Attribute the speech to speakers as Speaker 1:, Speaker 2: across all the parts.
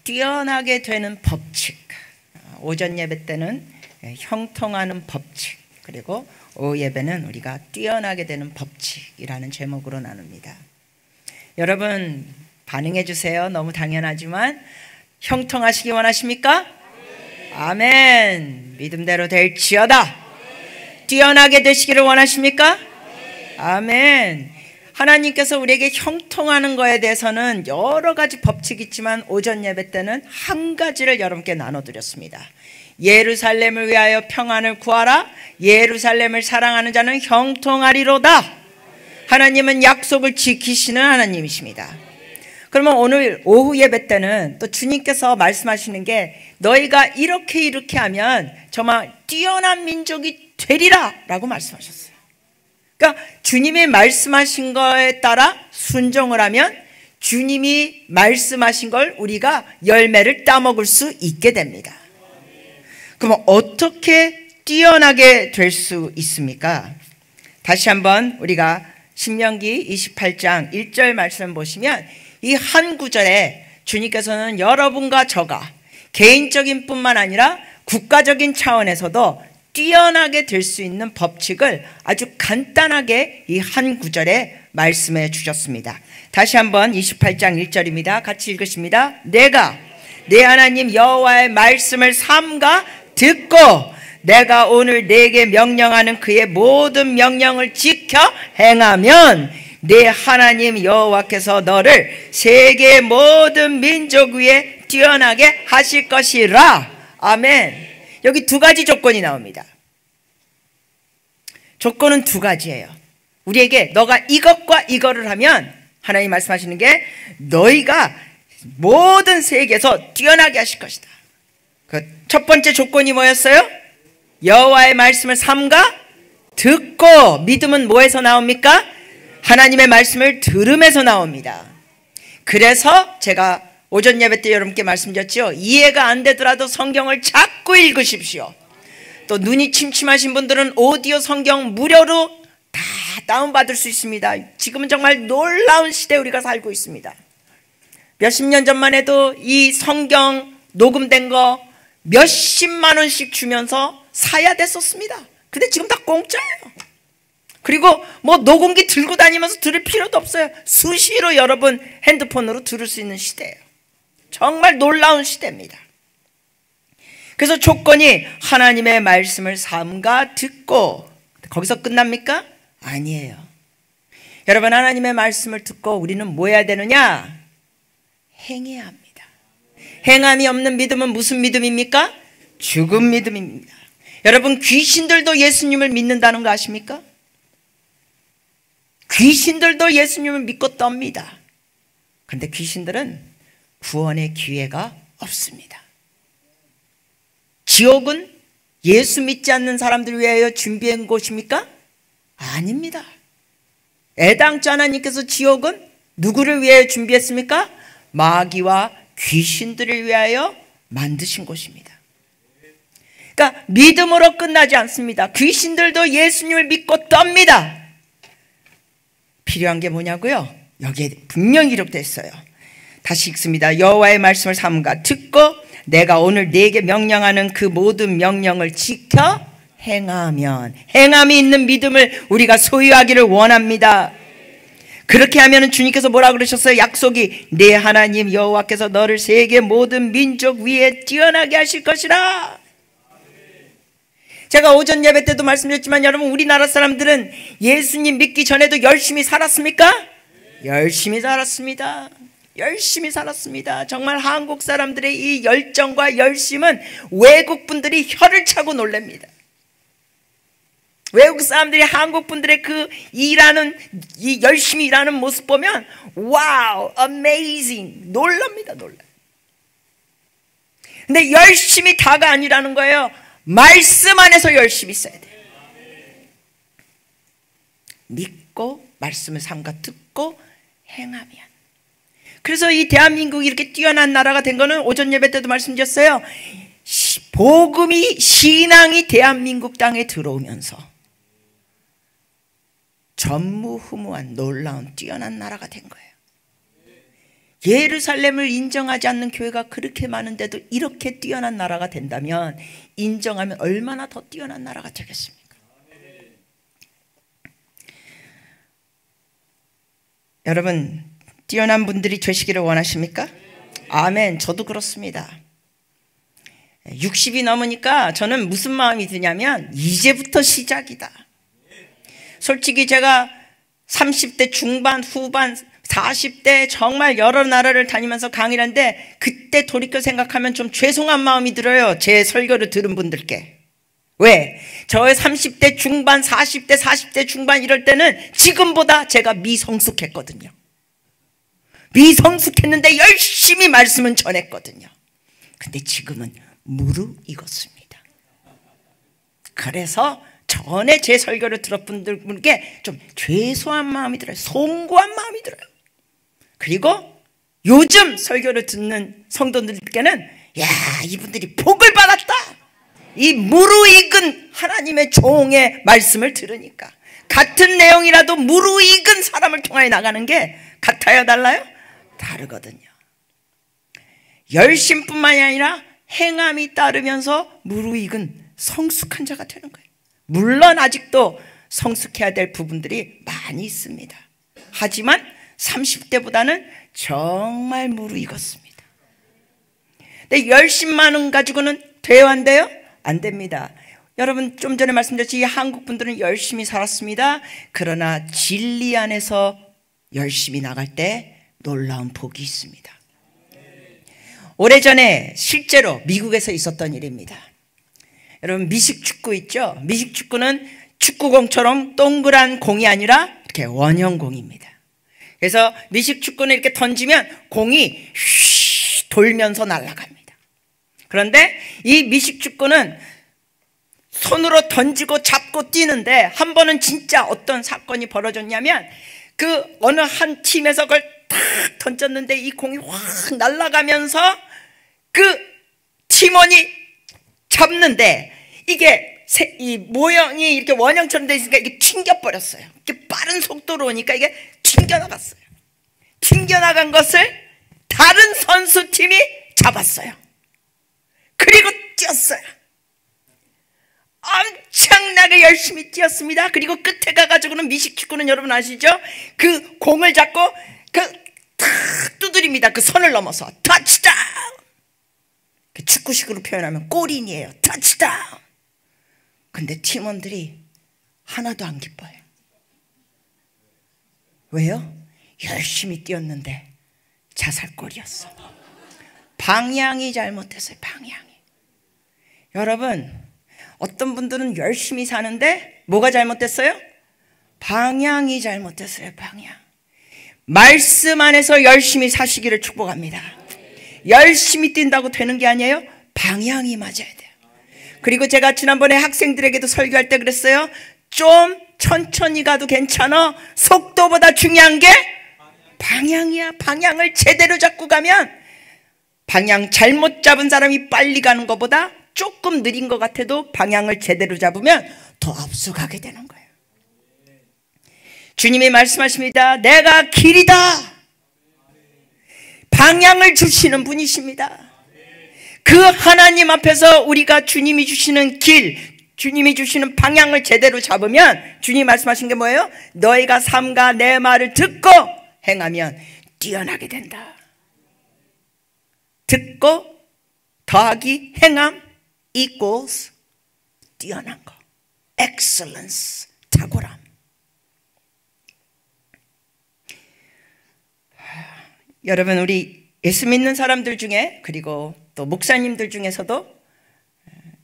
Speaker 1: 뛰어나게 되는 법칙. 오전 예배 때는 형통하는 법칙, 그리고 오후 예배는 우리가 뛰어나게 되는 법칙이라는 제목으로 나눕니다. 여러분 반응해 주세요. 너무 당연하지만 형통하시기 원하십니까? 아멘. 믿음대로 될지어다. 뛰어나게 되시기를 원하십니까? 아멘. 하나님께서 우리에게 형통하는 거에 대해서는 여러 가지 법칙이 있지만 오전 예배 때는 한 가지를 여러분께 나눠드렸습니다. 예루살렘을 위하여 평안을 구하라. 예루살렘을 사랑하는 자는 형통하리로다. 하나님은 약속을 지키시는 하나님이십니다. 그러면 오늘 오후 예배 때는 또 주님께서 말씀하시는 게 너희가 이렇게 하면 정말 뛰어난 민족이 되리라 라고 말씀하셨어요. 그러니까 주님이 말씀하신 거에 따라 순종을 하면 주님이 말씀하신 걸 우리가 열매를 따먹을 수 있게 됩니다. 그럼 어떻게 뛰어나게 될 수 있습니까? 다시 한번 우리가 신명기 28장 1절 말씀 보시면 이 한 구절에 주님께서는 여러분과 저가 개인적인 뿐만 아니라 국가적인 차원에서도 뛰어나게 될 수 있는 법칙을 아주 간단하게 이 한 구절에 말씀해 주셨습니다. 다시 한번 28장 1절입니다. 같이 읽으십니다. 내가 내 하나님 여호와의 말씀을 삼가 듣고 내가 오늘 네게 명령하는 그의 모든 명령을 지켜 행하면 내 하나님 여호와께서 너를 세계의 모든 민족 위에 뛰어나게 하실 것이라. 아멘. 여기 두 가지 조건이 나옵니다. 조건은 두 가지예요. 우리에게 너가 이것과 이거를 하면 하나님 말씀하시는 게 너희가 모든 세계에서 뛰어나게 하실 것이다. 그 첫 번째 조건이 뭐였어요? 여호와의 말씀을 삼가 듣고. 믿음은 뭐에서 나옵니까? 하나님의 말씀을 들음에서 나옵니다. 그래서 제가 오전 예배 때 여러분께 말씀드렸죠. 이해가 안 되더라도 성경을 자꾸 읽으십시오. 또 눈이 침침하신 분들은 오디오 성경 무료로 다 다운받을 수 있습니다. 지금은 정말 놀라운 시대에 우리가 살고 있습니다. 몇십 년 전만 해도 이 성경 녹음된 거 몇십만 원씩 주면서 사야 됐었습니다. 근데 지금 다 공짜예요. 그리고 뭐 녹음기 들고 다니면서 들을 필요도 없어요. 수시로 여러분 핸드폰으로 들을 수 있는 시대예요. 정말 놀라운 시대입니다. 그래서 조건이 하나님의 말씀을 삼가 듣고. 거기서 끝납니까? 아니에요. 여러분 하나님의 말씀을 듣고 우리는 뭐 해야 되느냐? 행해야 합니다. 행함이 없는 믿음은 무슨 믿음입니까? 죽은 믿음입니다. 여러분 귀신들도 예수님을 믿는다는 거 아십니까? 귀신들도 예수님을 믿고 떱니다. 그런데 귀신들은 구원의 기회가 없습니다. 지옥은 예수 믿지 않는 사람들 위하여 준비한 곳입니까? 아닙니다. 애당초 하나님께서 지옥은 누구를 위하여 준비했습니까? 마귀와 귀신들을 위하여 만드신 곳입니다. 그러니까 믿음으로 끝나지 않습니다. 귀신들도 예수님을 믿고 떱니다. 필요한 게 뭐냐고요? 여기에 분명히 기록되어 있어요. 다시 읽습니다. 여호와의 말씀을 삼가 듣고 내가 오늘 네게 명령하는 그 모든 명령을 지켜 행하면. 행함이 있는 믿음을 우리가 소유하기를 원합니다. 그렇게 하면 주님께서 뭐라 그러셨어요? 약속이 내 하나님 여호와께서 너를 세계 모든 민족 위에 뛰어나게 하실 것이라. 제가 오전 예배 때도 말씀드렸지만 여러분 우리나라 사람들은 예수님 믿기 전에도 열심히 살았습니까? 열심히 살았습니다. 열심히 살았습니다. 정말 한국 사람들의 이 열정과 열심은 외국 분들이 혀를 차고 놀랍니다. 외국 사람들이 한국 분들의 그 일하는, 이 열심히 일하는 모습 보면 와우, amazing, 놀랍니다, 놀라. 근데 열심히 다가 아니라는 거예요. 말씀 안에서 열심히 써야 돼요. 믿고 말씀을 삼가 듣고 행하면. 그래서 이 대한민국이 이렇게 뛰어난 나라가 된 거는 오전 예배 때도 말씀드렸어요. 복음이, 신앙이 대한민국 땅에 들어오면서 전무후무한 놀라운 뛰어난 나라가 된 거예요. 예루살렘을 인정하지 않는 교회가 그렇게 많은데도 이렇게 뛰어난 나라가 된다면 인정하면 얼마나 더 뛰어난 나라가 되겠습니까? 여러분, 뛰어난 분들이 되시기를 원하십니까? 아멘. 저도 그렇습니다. 60이 넘으니까 저는 무슨 마음이 드냐면 이제부터 시작이다. 솔직히 제가 30대 중반, 후반, 40대 정말 여러 나라를 다니면서 강의를 하는데 그때 돌이켜 생각하면 좀 죄송한 마음이 들어요. 제 설교를 들은 분들께. 왜? 저의 30대 중반, 40대 중반 이럴 때는 지금보다 제가 미성숙했거든요. 미성숙했는데 열심히 말씀은 전했거든요. 근데 지금은 무르익었습니다. 그래서 전에 제 설교를 들었던 분들께 좀 죄송한 마음이 들어요. 송구한 마음이 들어요. 그리고 요즘 설교를 듣는 성도들께는 야, 이분들이 복을 받았다. 이 무르익은 하나님의 종의 말씀을 들으니까 같은 내용이라도 무르익은 사람을 통하여 나가는 게 같아요, 달라요? 다르거든요. 열심뿐만이 아니라 행함이 따르면서 무르익은 성숙한 자가 되는 거예요. 물론 아직도 성숙해야 될 부분들이 많이 있습니다. 하지만 30대보다는 정말 무르익었습니다. 근데 열심만 원 가지고는 돼요, 안 돼요? 안 됩니다. 여러분, 좀 전에 말씀드렸지, 한국 분들은 열심히 살았습니다. 그러나 진리 안에서 열심히 나갈 때 놀라운 복이 있습니다. 오래전에 실제로 미국에서 있었던 일입니다. 여러분, 미식축구 있죠? 미식축구는 축구공처럼 동그란 공이 아니라 이렇게 원형공입니다. 그래서 미식축구는 이렇게 던지면 공이 휘 돌면서 날아갑니다. 그런데 이 미식축구는 손으로 던지고 잡고 뛰는데 한 번은 진짜 어떤 사건이 벌어졌냐면 그 어느 한 팀에서 그걸 탁 던졌는데 이 공이 확 날아가면서 그 팀원이 잡는데 이게 이 모형이 이렇게 원형처럼 되어 있으니까 이게 튕겨버렸어요. 이렇게 빠른 속도로 오니까 이게 튕겨나갔어요. 튕겨나간 것을 다른 선수팀이 잡았어요. 그리고 뛰었어요. 엄청나게 열심히 뛰었습니다. 그리고 끝에 가가지고는 미식축구는 여러분 아시죠? 그 공을 잡고 탁 두드립니다. 그 선을 넘어서 터치다운. 그 축구식으로 표현하면 골인이에요. 터치다운. 근데 팀원들이 하나도 안 기뻐요. 왜요? 열심히 뛰었는데 자살골이었어. 방향이 잘못했어요. 방향이. 여러분, 어떤 분들은 열심히 사는데 뭐가 잘못됐어요? 방향이 잘못됐어요. 방향. 말씀 안에서 열심히 사시기를 축복합니다. 열심히 뛴다고 되는 게 아니에요. 방향이 맞아야 돼요. 그리고 제가 지난번에 학생들에게도 설교할 때 그랬어요. 좀 천천히 가도 괜찮아. 속도보다 중요한 게 방향이야. 방향을 제대로 잡고 가면 방향 잘못 잡은 사람이 빨리 가는 것보다 조금 느린 것 같아도 방향을 제대로 잡으면 더 앞서가게 되는 거예요. 주님이 말씀하십니다. 내가 길이다. 방향을 주시는 분이십니다. 그 하나님 앞에서 우리가 주님이 주시는 길, 주님이 주시는 방향을 제대로 잡으면 주님이 말씀하신 게 뭐예요? 너희가 삼가 내 말을 듣고 행하면 뛰어나게 된다. 듣고 더하기 행함 equals 뛰어난 거. excellence, 탁월함. 여러분, 우리 예수 믿는 사람들 중에 그리고 또 목사님들 중에서도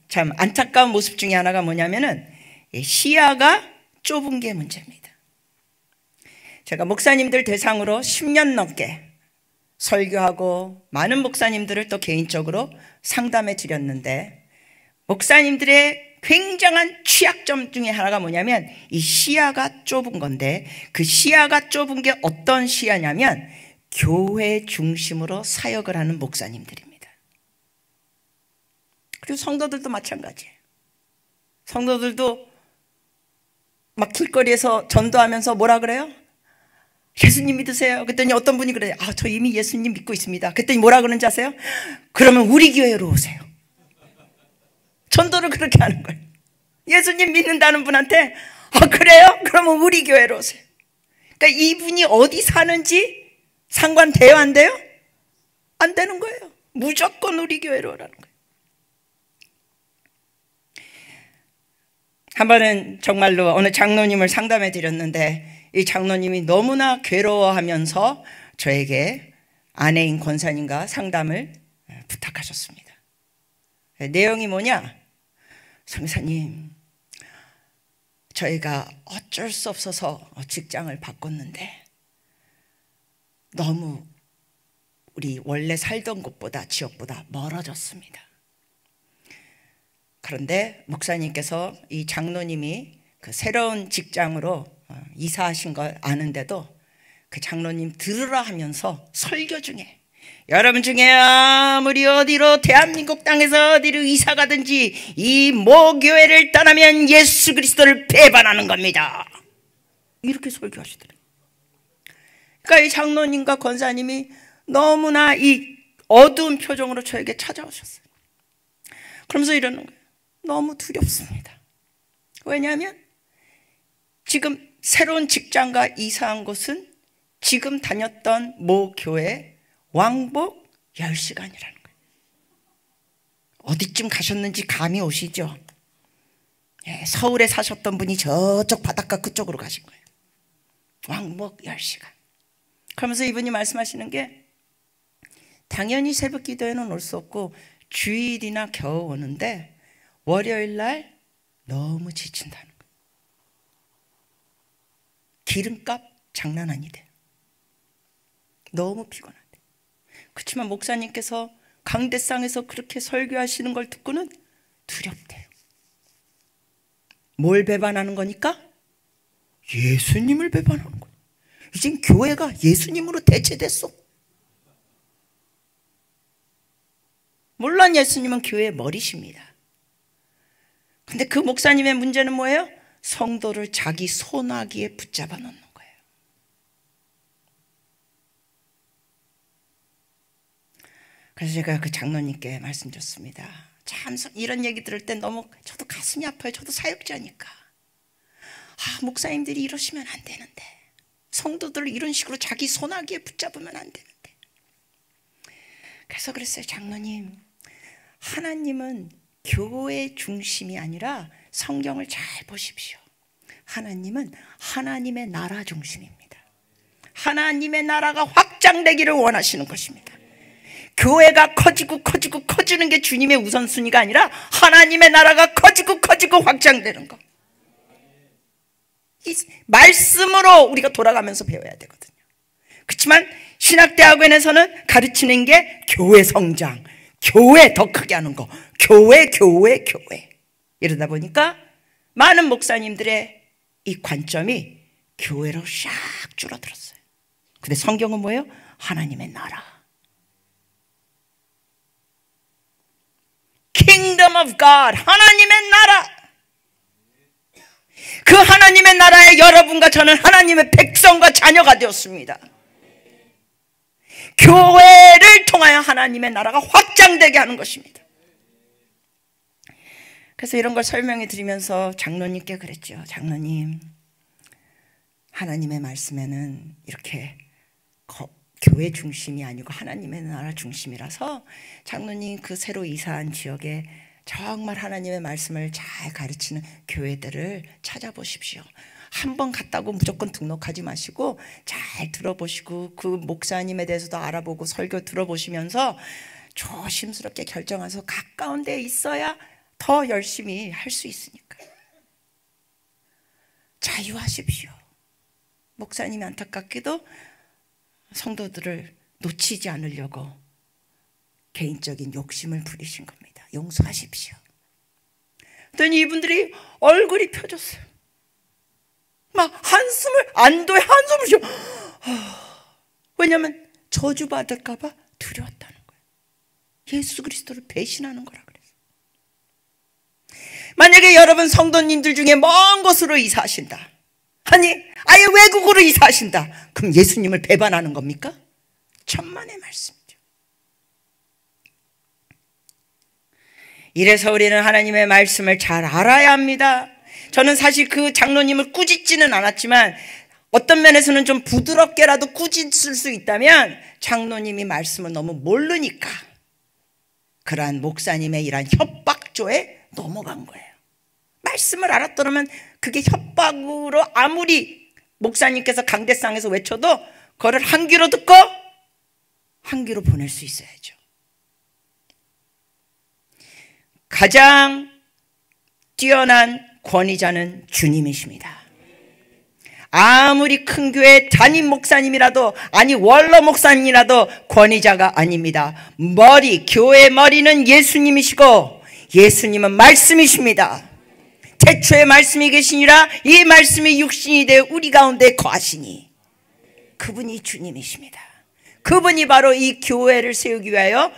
Speaker 1: 참 안타까운 모습 중에 하나가 뭐냐면은 시야가 좁은 게 문제입니다. 제가 목사님들 대상으로 10년 넘게 설교하고 많은 목사님들을 또 개인적으로 상담해 드렸는데 목사님들의 굉장한 취약점 중에 하나가 뭐냐면 이 시야가 좁은 건데 그 시야가 좁은 게 어떤 시야냐면 교회 중심으로 사역을 하는 목사님들입니다. 그리고 성도들도 마찬가지예요. 성도들도 막 길거리에서 전도하면서 뭐라 그래요? 예수님 믿으세요? 그랬더니 어떤 분이 그래요. 저 이미 예수님 믿고 있습니다. 그랬더니 뭐라 그러는지 아세요? 그러면 우리 교회로 오세요. 전도를 그렇게 하는 거예요. 예수님 믿는다는 분한테 그래요? 그러면 우리 교회로 오세요. 그러니까 이분이 어디 사는지 상관돼요? 안 돼요? 안 되는 거예요. 무조건 우리 교회로 오라는 거예요. 한 번은 정말로 어느 장로님을 상담해 드렸는데 이 장로님이 너무나 괴로워하면서 저에게 아내인 권사님과 상담을 부탁하셨습니다. 내용이 뭐냐? 성사님, 저희가 어쩔 수 없어서 직장을 바꿨는데 너무 우리 원래 살던 곳보다 지역보다 멀어졌습니다. 그런데 목사님께서 이 장로님이 그 새로운 직장으로 이사하신 걸 아는데도 그 장로님 들으라 하면서 설교 중에 여러분 중에 아무리 어디로 대한민국 땅에서 어디로 이사 가든지 이 모교회를 떠나면 예수 그리스도를 배반하는 겁니다. 이렇게 설교하시더래요. 그러니까 이 장로님과 권사님이 너무나 이 어두운 표정으로 저에게 찾아오셨어요. 그러면서 이러는 거예요. 너무 두렵습니다. 왜냐하면 지금 새로운 직장과 이사한 곳은 지금 다녔던 모 교회 왕복 10시간이라는 거예요. 어디쯤 가셨는지 감이 오시죠? 서울에 사셨던 분이 저쪽 바닷가 그쪽으로 가신 거예요. 왕복 10시간. 그러면서 이분이 말씀하시는 게 당연히 새벽 기도에는 올 수 없고 주일이나 겨우 오는데 월요일 날 너무 지친다는 거예요. 기름값 장난 아니대요. 너무 피곤하대. 그렇지만 목사님께서 강대상에서 그렇게 설교하시는 걸 듣고는 두렵대요. 뭘 배반하는 거니까? 예수님을 배반하는 거예요. 이젠 교회가 예수님으로 대체됐어. 물론 예수님은 교회의 머리십니다. 근데 그 목사님의 문제는 뭐예요? 성도를 자기 손아귀에 붙잡아 놓는 거예요. 그래서 제가 그 장로님께 말씀드렸습니다. 참 이런 얘기 들을 때 너무 저도 가슴이 아파요. 저도 사역자니까. 목사님들이 이러시면 안 되는데, 성도들을 이런 식으로 자기 손아귀에 붙잡으면 안 되는데. 그래서 그랬어요. 장로님, 하나님은 교회 중심이 아니라 성경을 잘 보십시오. 하나님은 하나님의 나라 중심입니다. 하나님의 나라가 확장되기를 원하시는 것입니다. 교회가 커지는 게 주님의 우선순위가 아니라 하나님의 나라가 커지고 확장되는 거. 이 말씀으로 우리가 돌아가면서 배워야 되거든요. 그렇지만 신학대학원에서는 가르치는 게 교회 성장, 교회 더 크게 하는 거, 교회. 이러다 보니까 많은 목사님들의 이 관점이 교회로 샥 줄어들었어요. 근데 성경은 뭐예요? 하나님의 나라. Kingdom of God, 하나님의 나라. 그 하나님의 나라에 여러분과 저는 하나님의 백성과 자녀가 되었습니다. 교회를 통하여 하나님의 나라가 확장되게 하는 것입니다. 그래서 이런 걸 설명해 드리면서 장로님께 그랬죠. 장로님, 하나님의 말씀에는 이렇게 교회 중심이 아니고 하나님의 나라 중심이라서 장로님 그 새로 이사한 지역에 정말 하나님의 말씀을 잘 가르치는 교회들을 찾아보십시오. 한 번 갔다고 무조건 등록하지 마시고 잘 들어보시고 그 목사님에 대해서도 알아보고 설교 들어보시면서 조심스럽게 결정해서 가까운 데에 있어야 더 열심히 할 수 있으니까. 자유하십시오. 목사님이 안타깝게도 성도들을 놓치지 않으려고 개인적인 욕심을 부리신 겁니다. 용서하십시오. 그랬더니 이분들이 얼굴이 펴졌어요. 막 한숨을, 안도의 한숨을 쉬어. 왜냐하면 저주받을까 봐 두려웠다는 거예요. 예수 그리스도를 배신하는 거라 그래서. 만약에 여러분 성도님들 중에 먼 곳으로 이사하신다. 아니 아예 외국으로 이사하신다. 그럼 예수님을 배반하는 겁니까? 천만의 말씀이죠. 이래서 우리는 하나님의 말씀을 잘 알아야 합니다. 저는 사실 그 장로님을 꾸짖지는 않았지만 어떤 면에서는 좀 부드럽게라도 꾸짖을 수 있다면 장로님이 말씀을 너무 모르니까 그러한 목사님의 이러한 협박조에 넘어간 거예요. 말씀을 알았더라면 그게 협박으로 아무리 목사님께서 강대상에서 외쳐도 그거를 한 귀로 듣고 한 귀로 보낼 수 있어야죠. 가장 뛰어난 권위자는 주님이십니다. 아무리 큰 교회 담임 목사님이라도, 아니 원로 목사님이라도 권위자가 아닙니다. 교회의 머리는 예수님이시고 예수님은 말씀이십니다. 태초에 말씀이 계시니라 이 말씀이 육신이 되어 우리 가운데 거하시니, 그분이 주님이십니다. 그분이 바로 이 교회를 세우기 위하여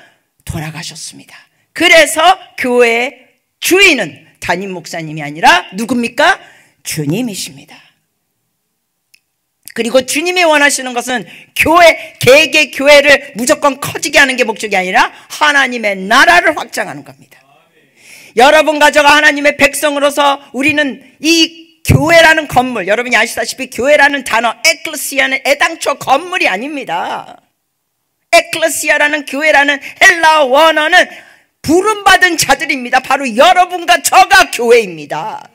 Speaker 1: 돌아가셨습니다. 그래서 교회의 주인은 담임 목사님이 아니라 누굽니까? 주님이십니다. 그리고 주님이 원하시는 것은 개개 교회를 무조건 커지게 하는 게 목적이 아니라 하나님의 나라를 확장하는 겁니다. 여러분 가져가 하나님의 백성으로서 우리는 이 교회라는 건물, 여러분이 아시다시피 교회라는 단어 에클레시아는 애당초 건물이 아닙니다. 에클레시아라는 교회라는 헬라어 원어는 부름받은 자들입니다. 바로 여러분과 저가 교회입니다.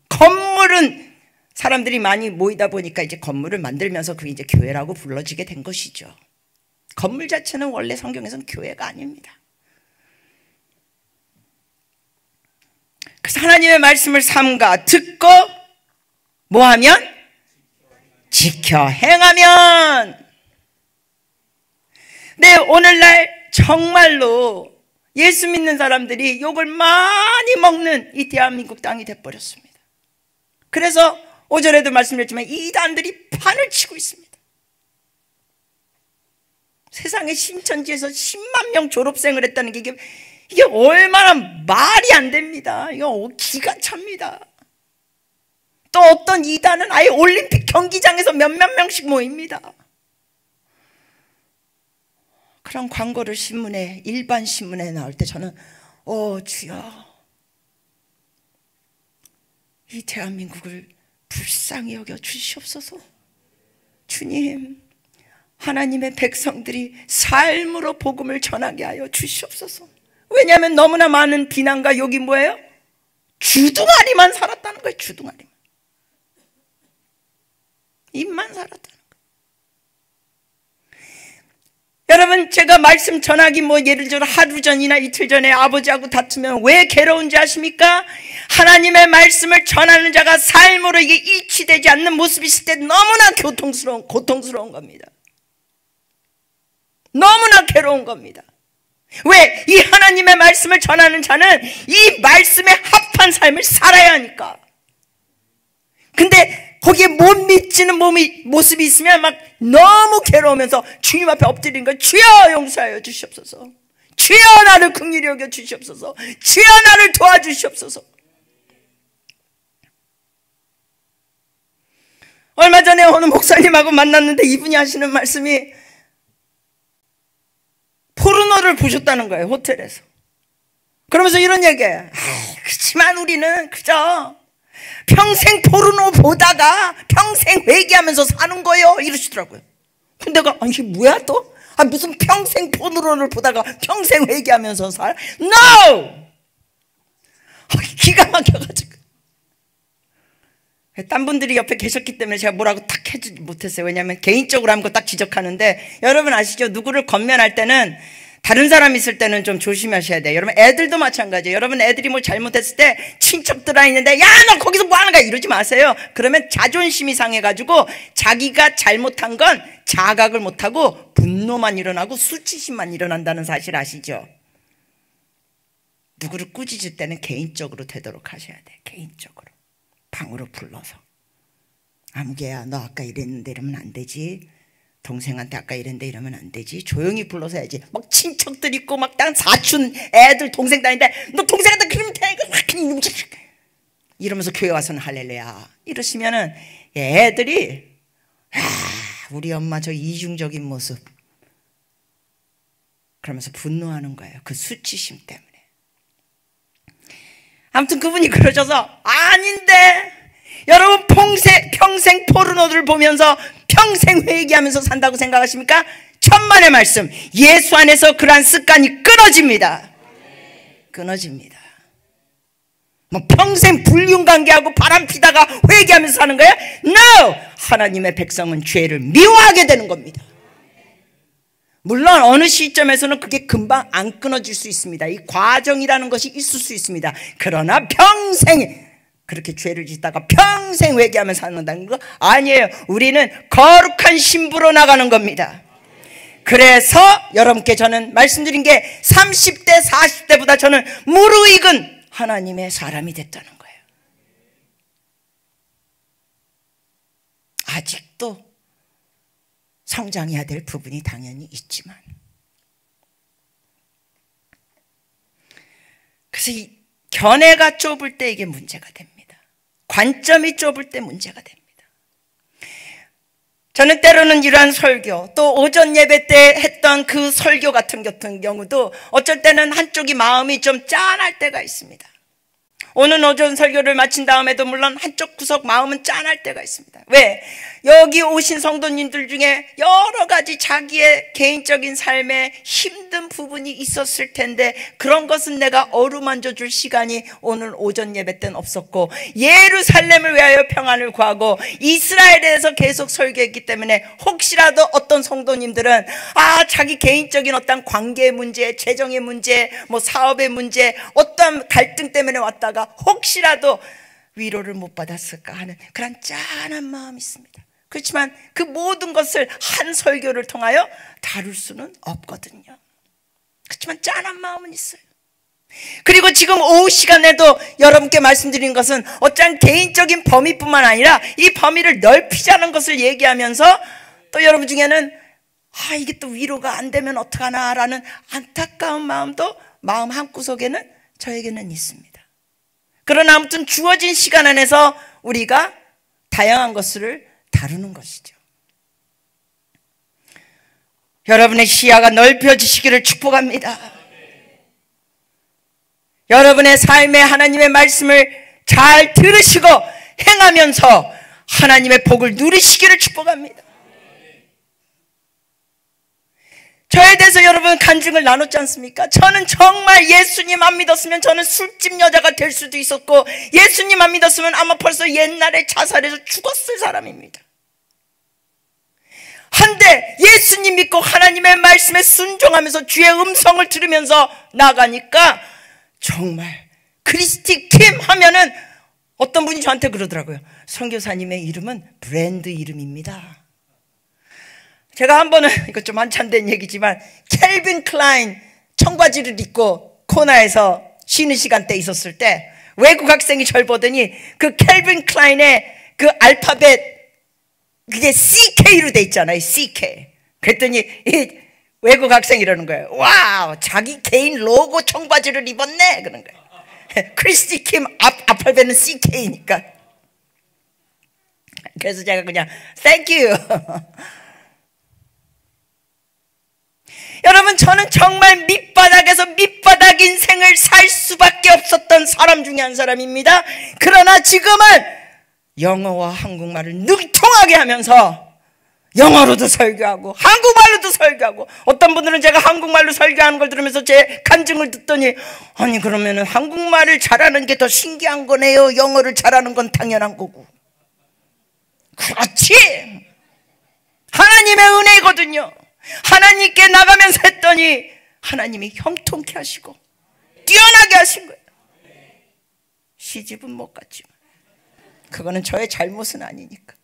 Speaker 1: 건물은 사람들이 많이 모이다 보니까 이제 건물을 만들면서 그게 이제 교회라고 불러지게 된 것이죠. 건물 자체는 원래 성경에서는 교회가 아닙니다. 그래서 하나님의 말씀을 삼가 듣고 뭐하면? 지켜 행하면. 네, 오늘날 정말로 예수 믿는 사람들이 욕을 많이 먹는 이 대한민국 땅이 돼버렸습니다. 그래서 5절에도 말씀드렸지만 이단들이 판을 치고 있습니다. 세상에 신천지에서 10만 명 졸업생을 했다는 게 이게 얼마나 말이 안 됩니다. 이거 기가 찹니다. 또 어떤 이단은 아예 올림픽 경기장에서 몇몇 명씩 모입니다. 그런 광고를 신문에, 일반 신문에 나올 때 저는 주여, 이 대한민국을 불쌍히 여겨 주시옵소서. 주님, 하나님의 백성들이 삶으로 복음을 전하게 하여 주시옵소서. 왜냐하면 너무나 많은 비난과 욕이 뭐예요? 주둥아리만 살았다는 거예요. 주둥아리만. 입만 살았다는 거예요. 여러분, 제가 말씀 전하기 예를 들어 하루 전이나 이틀 전에 아버지하고 다투면 왜 괴로운지 아십니까? 하나님의 말씀을 전하는 자가 삶으로 이게 일치되지 않는 모습이 있을 때 너무나 고통스러운 겁니다. 너무나 괴로운 겁니다. 왜? 이 하나님의 말씀을 전하는 자는 이 말씀에 합한 삶을 살아야 하니까. 근데 거기에 못 미치는 모습이 있으면 막 너무 괴로우면서 주님 앞에 엎드리는 거예요. 주여 용서하여 주시옵소서. 주여 나를 긍휼히 여겨 주시옵소서. 주여 나를 도와주시옵소서. 얼마 전에 어느 목사님하고 만났는데 이분이 하시는 말씀이 포르노를 보셨다는 거예요. 호텔에서. 그러면서 이런 얘기예요. 그렇지만 우리는 그저 평생 포르노 보다가 평생 회개하면서 사는 거예요. 이러시더라고요. 근데 내가 이게 뭐야 또? 무슨 평생 포르노를 보다가 평생 회개하면서 살? No! 기가 막혀가지고. 딴 분들이 옆에 계셨기 때문에 제가 뭐라고 딱 해주지 못했어요. 왜냐하면 개인적으로 한 거 딱 지적하는데, 여러분 아시죠? 누구를 건면할 때는 다른 사람 있을 때는 좀 조심하셔야 돼요. 여러분 애들도 마찬가지예요. 여러분 애들이 뭘 잘못했을 때 친척들 있는데 야 너 거기서 뭐 하는 거야 이러지 마세요. 그러면 자존심이 상해가지고 자기가 잘못한 건 자각을 못하고 분노만 일어나고 수치심만 일어난다는 사실 아시죠? 누구를 꾸짖을 때는 개인적으로 되도록 하셔야 돼요. 개인적으로 방으로 불러서 아무개야 너 아까 이랬는데 이러면 안 되지. 동생한테 아까 이랬는데 이러면 안 되지. 조용히 불러서 해야지. 막 친척들 있고 막 딴 사촌 애들 동생 다니는데 너 동생한테 그러면 돼 이러면서 교회 와서는 할렐루야 이러시면은 애들이 우리 엄마 저 이중적인 모습 그러면서 분노하는 거예요. 그 수치심 때문에. 아무튼 그분이 그러셔서 아닌데 여러분 평생 포르노를 보면서 평생 회개하면서 산다고 생각하십니까? 천만의 말씀, 예수 안에서 그러한 습관이 끊어집니다. 끊어집니다. 뭐 평생 불륜관계하고 바람피다가 회개하면서 사는 거야? No! 하나님의 백성은 죄를 미워하게 되는 겁니다. 물론 어느 시점에서는 그게 금방 안 끊어질 수 있습니다. 이 과정이라는 것이 있을 수 있습니다. 그러나 평생 그렇게 죄를 짓다가 평생 회개하면서 산다는 거 아니에요. 우리는 거룩한 신부로 나가는 겁니다. 그래서 여러분께 저는 말씀드린 게 30대 40대보다 저는 무르익은 하나님의 사람이 됐다는 거예요. 아직도 성장해야 될 부분이 당연히 있지만, 그래서 이 견해가 좁을 때 이게 문제가 됩니다. 관점이 좁을 때 문제가 됩니다. 저는 때로는 이러한 설교, 또 오전 예배 때 했던 그 설교 같은 경우도 어쩔 때는 한쪽이 마음이 좀 짠할 때가 있습니다. 오늘 오전 설교를 마친 다음에도 물론 한쪽 구석 마음은 짠할 때가 있습니다. 왜? 여기 오신 성도님들 중에 여러 가지 자기의 개인적인 삶에 힘든 부분이 있었을 텐데 그런 것은 내가 어루만져 줄 시간이 오늘 오전 예배 때는 없었고, 예루살렘을 위하여 평안을 구하고 이스라엘에 대해서 계속 설교했기 때문에 혹시라도 어떤 성도님들은 자기 개인적인 어떤 관계의 문제, 재정의 문제, 뭐 사업의 문제, 어떤 갈등 때문에 왔다가 혹시라도 위로를 못 받았을까 하는 그런 짠한 마음이 있습니다. 그렇지만 그 모든 것을 한 설교를 통하여 다룰 수는 없거든요. 그렇지만 짠한 마음은 있어요. 그리고 지금 오후 시간에도 여러분께 말씀드린 것은 어쩌면 개인적인 범위뿐만 아니라 이 범위를 넓히자는 것을 얘기하면서 또 여러분 중에는 이게 또 위로가 안 되면 어떡하나 라는 안타까운 마음도 마음 한구석에는 저에게는 있습니다. 그러나 아무튼 주어진 시간 안에서 우리가 다양한 것을 다루는 것이죠. 여러분의 시야가 넓혀지시기를 축복합니다. 여러분의 삶에 하나님의 말씀을 잘 들으시고 행하면서 하나님의 복을 누리시기를 축복합니다. 저에 대해서 여러분 간증을 나눴지 않습니까? 저는 정말 예수님 안 믿었으면 저는 술집 여자가 될 수도 있었고, 예수님 안 믿었으면 아마 벌써 옛날에 자살해서 죽었을 사람입니다. 한데 예수님 믿고 하나님의 말씀에 순종하면서 주의 음성을 들으면서 나가니까 정말 크리스티 킴 하면은 어떤 분이 저한테 그러더라고요. 선교사님의 이름은 브랜드 이름입니다. 제가 한 번은, 이거 좀 한참 된 얘기지만, 캘빈 클라인 청바지를 입고 코너에서 쉬는 시간대 있었을 때 외국 학생이 절 보더니 그 캘빈 클라인의 그 알파벳 그게 CK로 돼 있잖아요. CK. 그랬더니 이 외국 학생이 이러는 거예요. 와우, 자기 개인 로고 청바지를 입었네. 그런 거예요. 크리스티 킴 알파벳은 CK니까. 그래서 제가 그냥 Thank you. 여러분, 저는 정말 밑바닥에서 밑바닥 인생을 살 수밖에 없었던 사람 중에 한 사람입니다. 그러나 지금은 영어와 한국말을 능통하게 하면서 영어로도 설교하고 한국말로도 설교하고, 어떤 분들은 제가 한국말로 설교하는 걸 들으면서 제 간증을 듣더니 아니 그러면은 한국말을 잘하는 게 더 신기한 거네요. 영어를 잘하는 건 당연한 거고. 그렇지, 하나님의 은혜거든요. 하나님께 나가면서 했더니 하나님이 형통케 하시고 뛰어나게 하신 거예요. 시집은 못 갔지만 그거는 저의 잘못은 아니니까.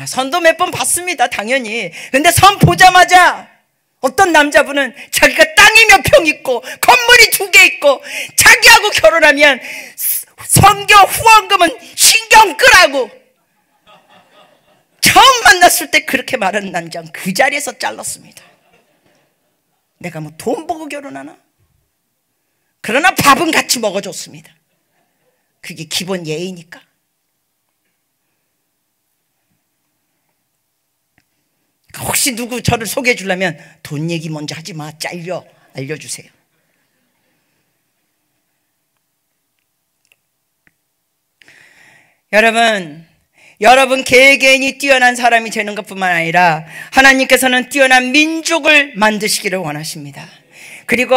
Speaker 1: 선도 몇 번 봤습니다, 당연히. 근데 선 보자마자 어떤 남자분은 자기가 땅이 몇 평 있고 건물이 2개 있고 자기하고 결혼하면 선교 후원금은 신경 끄라고 처음 만났을 때 그렇게 말한 남자는 그 자리에서 잘랐습니다. 내가 뭐 돈 보고 결혼하나? 그러나 밥은 같이 먹어줬습니다. 그게 기본 예의니까. 혹시 누구 저를 소개해 주려면 돈 얘기 먼저 하지 마. 잘려. 알려주세요. 여러분 개개인이 뛰어난 사람이 되는 것뿐만 아니라 하나님께서는 뛰어난 민족을 만드시기를 원하십니다. 그리고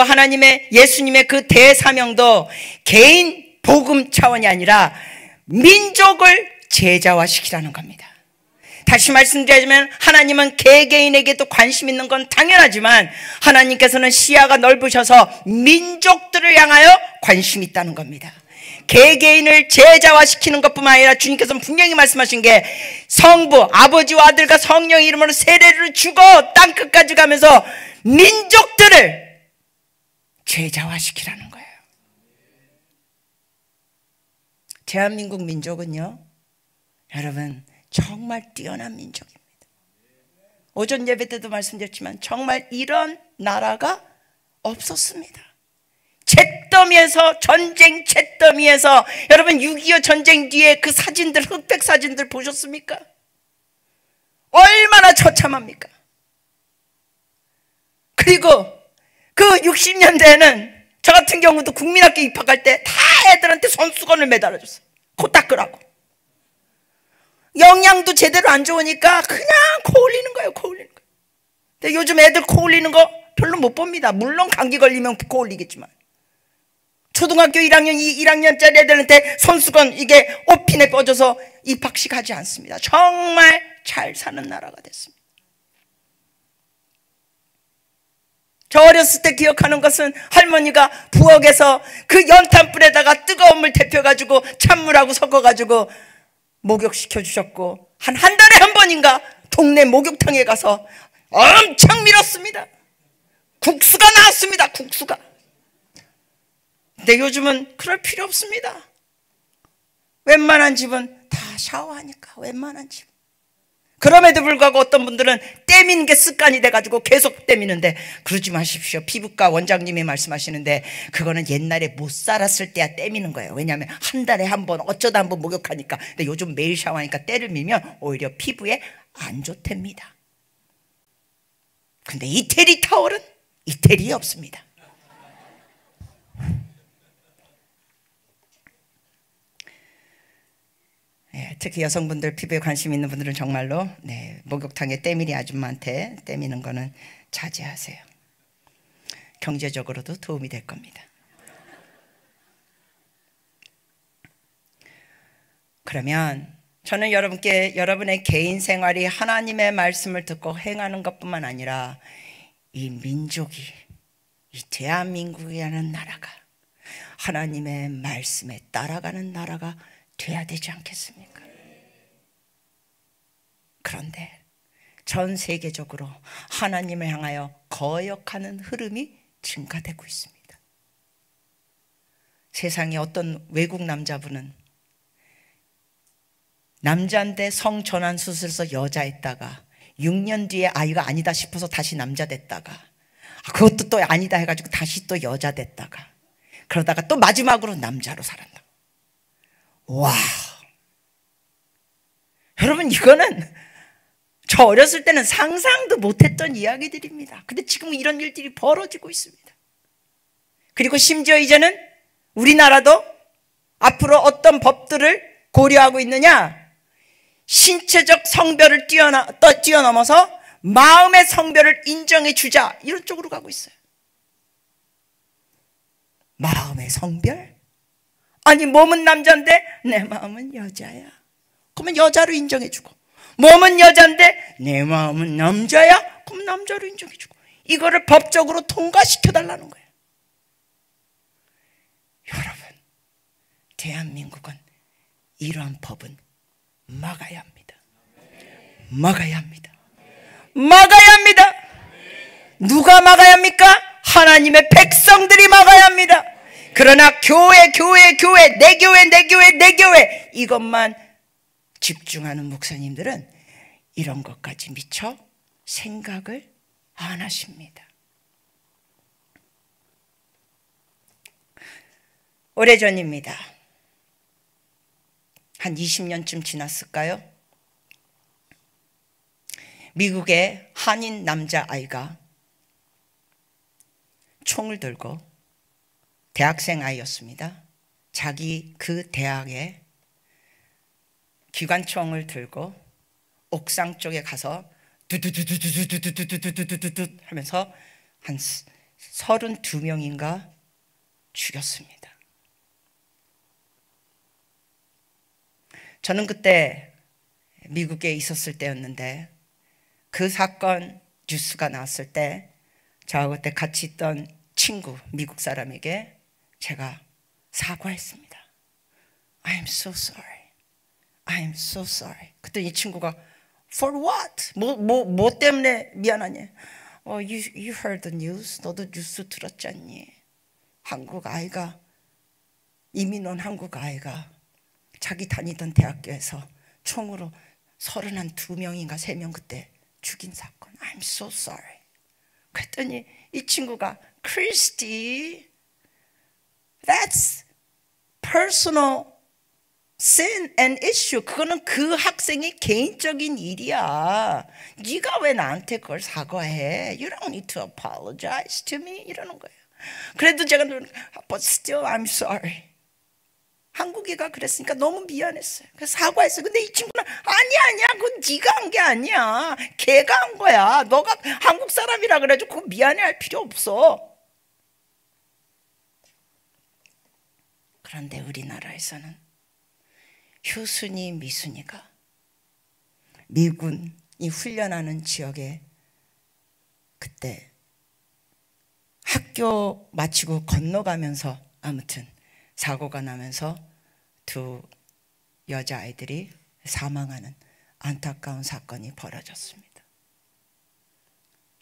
Speaker 1: 예수님의 그 대사명도 개인 복음 차원이 아니라 민족을 제자화시키라는 겁니다. 다시 말씀드리자면 하나님은 개개인에게도 관심 있는 건 당연하지만 하나님께서는 시야가 넓으셔서 민족들을 향하여 관심이 있다는 겁니다. 개개인을 제자화시키는 것뿐만 아니라 주님께서는 분명히 말씀하신 게 성부, 아버지와 아들과 성령의 이름으로 세례를 주고 땅끝까지 가면서 민족들을 제자화시키라는 거예요. 대한민국 민족은요, 여러분 정말 뛰어난 민족입니다. 오전 예배 때도 말씀드렸지만 정말 이런 나라가 없었습니다. 잿더미에서, 전쟁 잿더미에서, 여러분 6.25 전쟁 뒤에 그 사진들, 흑백 사진들 보셨습니까? 얼마나 처참합니까? 그리고 그 60년대에는 저 같은 경우도 국민학교 입학할 때 다 애들한테 손수건을 매달아줬어요. 코 닦으라고. 영양도 제대로 안 좋으니까 그냥 코 올리는 거예요. 코 올리는 거예요. 근데 요즘 애들 코 올리는 거 별로 못 봅니다. 물론 감기 걸리면 코 올리겠지만 초등학교 1학년짜리 애들한테 손수건 이게 옷핀에 뻗어서 입학식 하지 않습니다. 정말 잘 사는 나라가 됐습니다. 저 어렸을 때 기억하는 것은 할머니가 부엌에서 그 연탄불에다가 뜨거운 물 데펴가지고 찬물하고 섞어가지고 목욕시켜 주셨고 한 달에 한 번인가 동네 목욕탕에 가서 엄청 밀었습니다. 국수가 나왔습니다. 국수가. 근데 요즘은 그럴 필요 없습니다. 웬만한 집은 다 샤워하니까. 웬만한 집. 그럼에도 불구하고 어떤 분들은 떼미는 게 습관이 돼가지고 계속 떼미는데 그러지 마십시오. 피부과 원장님이 말씀하시는데 그거는 옛날에 못 살았을 때야 떼미는 거예요. 왜냐하면 한 달에 한 번 어쩌다 한 번 목욕하니까. 근데 요즘 매일 샤워하니까 때를 밀면 오히려 피부에 안 좋답니다. 근데 이태리 타월은 이태리에 없습니다. 특히 여성분들 피부에 관심 있는 분들은 정말로 목욕탕에 때밀이 아줌마한테 때미는 거는 자제하세요. 경제적으로도 도움이 될 겁니다. 그러면 저는 여러분의 개인 생활이 하나님의 말씀을 듣고 행하는 것뿐만 아니라 이 민족이, 이 대한민국이라는 나라가 하나님의 말씀에 따라가는 나라가 돼야 되지 않겠습니까? 그런데 전 세계적으로 하나님을 향하여 거역하는 흐름이 증가되고 있습니다. 세상에 어떤 외국 남자분은 남자인데 성전환 수술해서 여자했다가 6년 뒤에 아이가 아니다 싶어서 다시 남자 됐다가 그것도 또 아니다 해가지고 다시 또 여자 됐다가 그러다가 또 마지막으로 남자로 살았다. 와, 여러분 이거는 저 어렸을 때는 상상도 못했던 이야기들입니다. 근데 지금 이런 일들이 벌어지고 있습니다. 그리고 심지어 이제는 우리나라도 앞으로 어떤 법들을 고려하고 있느냐, 신체적 성별을 뛰어넘어서 마음의 성별을 인정해 주자, 이런 쪽으로 가고 있어요. 마음의 성별? 아니 몸은 남자인데 내 마음은 여자야. 그러면 여자로 인정해주고, 몸은 여자인데 내 마음은 남자야? 그럼 남자로 인정해주고, 이거를 법적으로 통과시켜달라는 거예요. 여러분, 대한민국은 이러한 법은 막아야 합니다. 막아야 합니다. 막아야 합니다. 누가 막아야 합니까? 하나님의 백성들이 막아야 합니다. 그러나 교회, 내 교회 이것만 집중하는 목사님들은 이런 것까지 미처 생각을 안 하십니다. 오래전입니다. 한 20년쯤 지났을까요? 미국의 한인 남자아이가 총을 들고, 대학생 아이였습니다. 자기 그 대학에 기관총을 들고 옥상 쪽에 가서 두두두두두두두두두두두두 하면서 한 32명인가 죽였습니다. 저는 그때 미국에 있었을 때였는데, 그 사건 뉴스가 나왔을 때 저하고 그때 같이 있던 친구, 미국 사람에게 제가 사과했습니다. I'm so sorry. I'm so sorry. 그때 이 친구가 For what? 뭐 때문에 미안하냐? You heard the news. 너도 뉴스 들었지 않니? 한국 아이가, 이민 온 한국 아이가 자기 다니던 대학교에서 총으로 32명인가 3명 그때 죽인 사건. I'm so sorry. 그랬더니 이 친구가 Christy, that's personal sin and issue. 그거는 그 학생의 개인적인 일이야. 네가 왜 나한테 그걸 사과해? You don't need to apologize to me. 이러는 거예요. 그래도 제가 But still I'm sorry. 한국이가 그랬으니까 너무 미안했어요. 그래서 사과했어요. 근데 이 친구는 아니야 그건 네가 한 게 아니야. 걔가 한 거야. 너가 한국 사람이라 그래가지고 그거 미안해할 필요 없어. 그런데 우리나라에서는 효순이 미순이가 미군이 훈련하는 지역에 그때 학교 마치고 건너가면서 아무튼 사고가 나면서 2 여자아이들이 사망하는 안타까운 사건이 벌어졌습니다.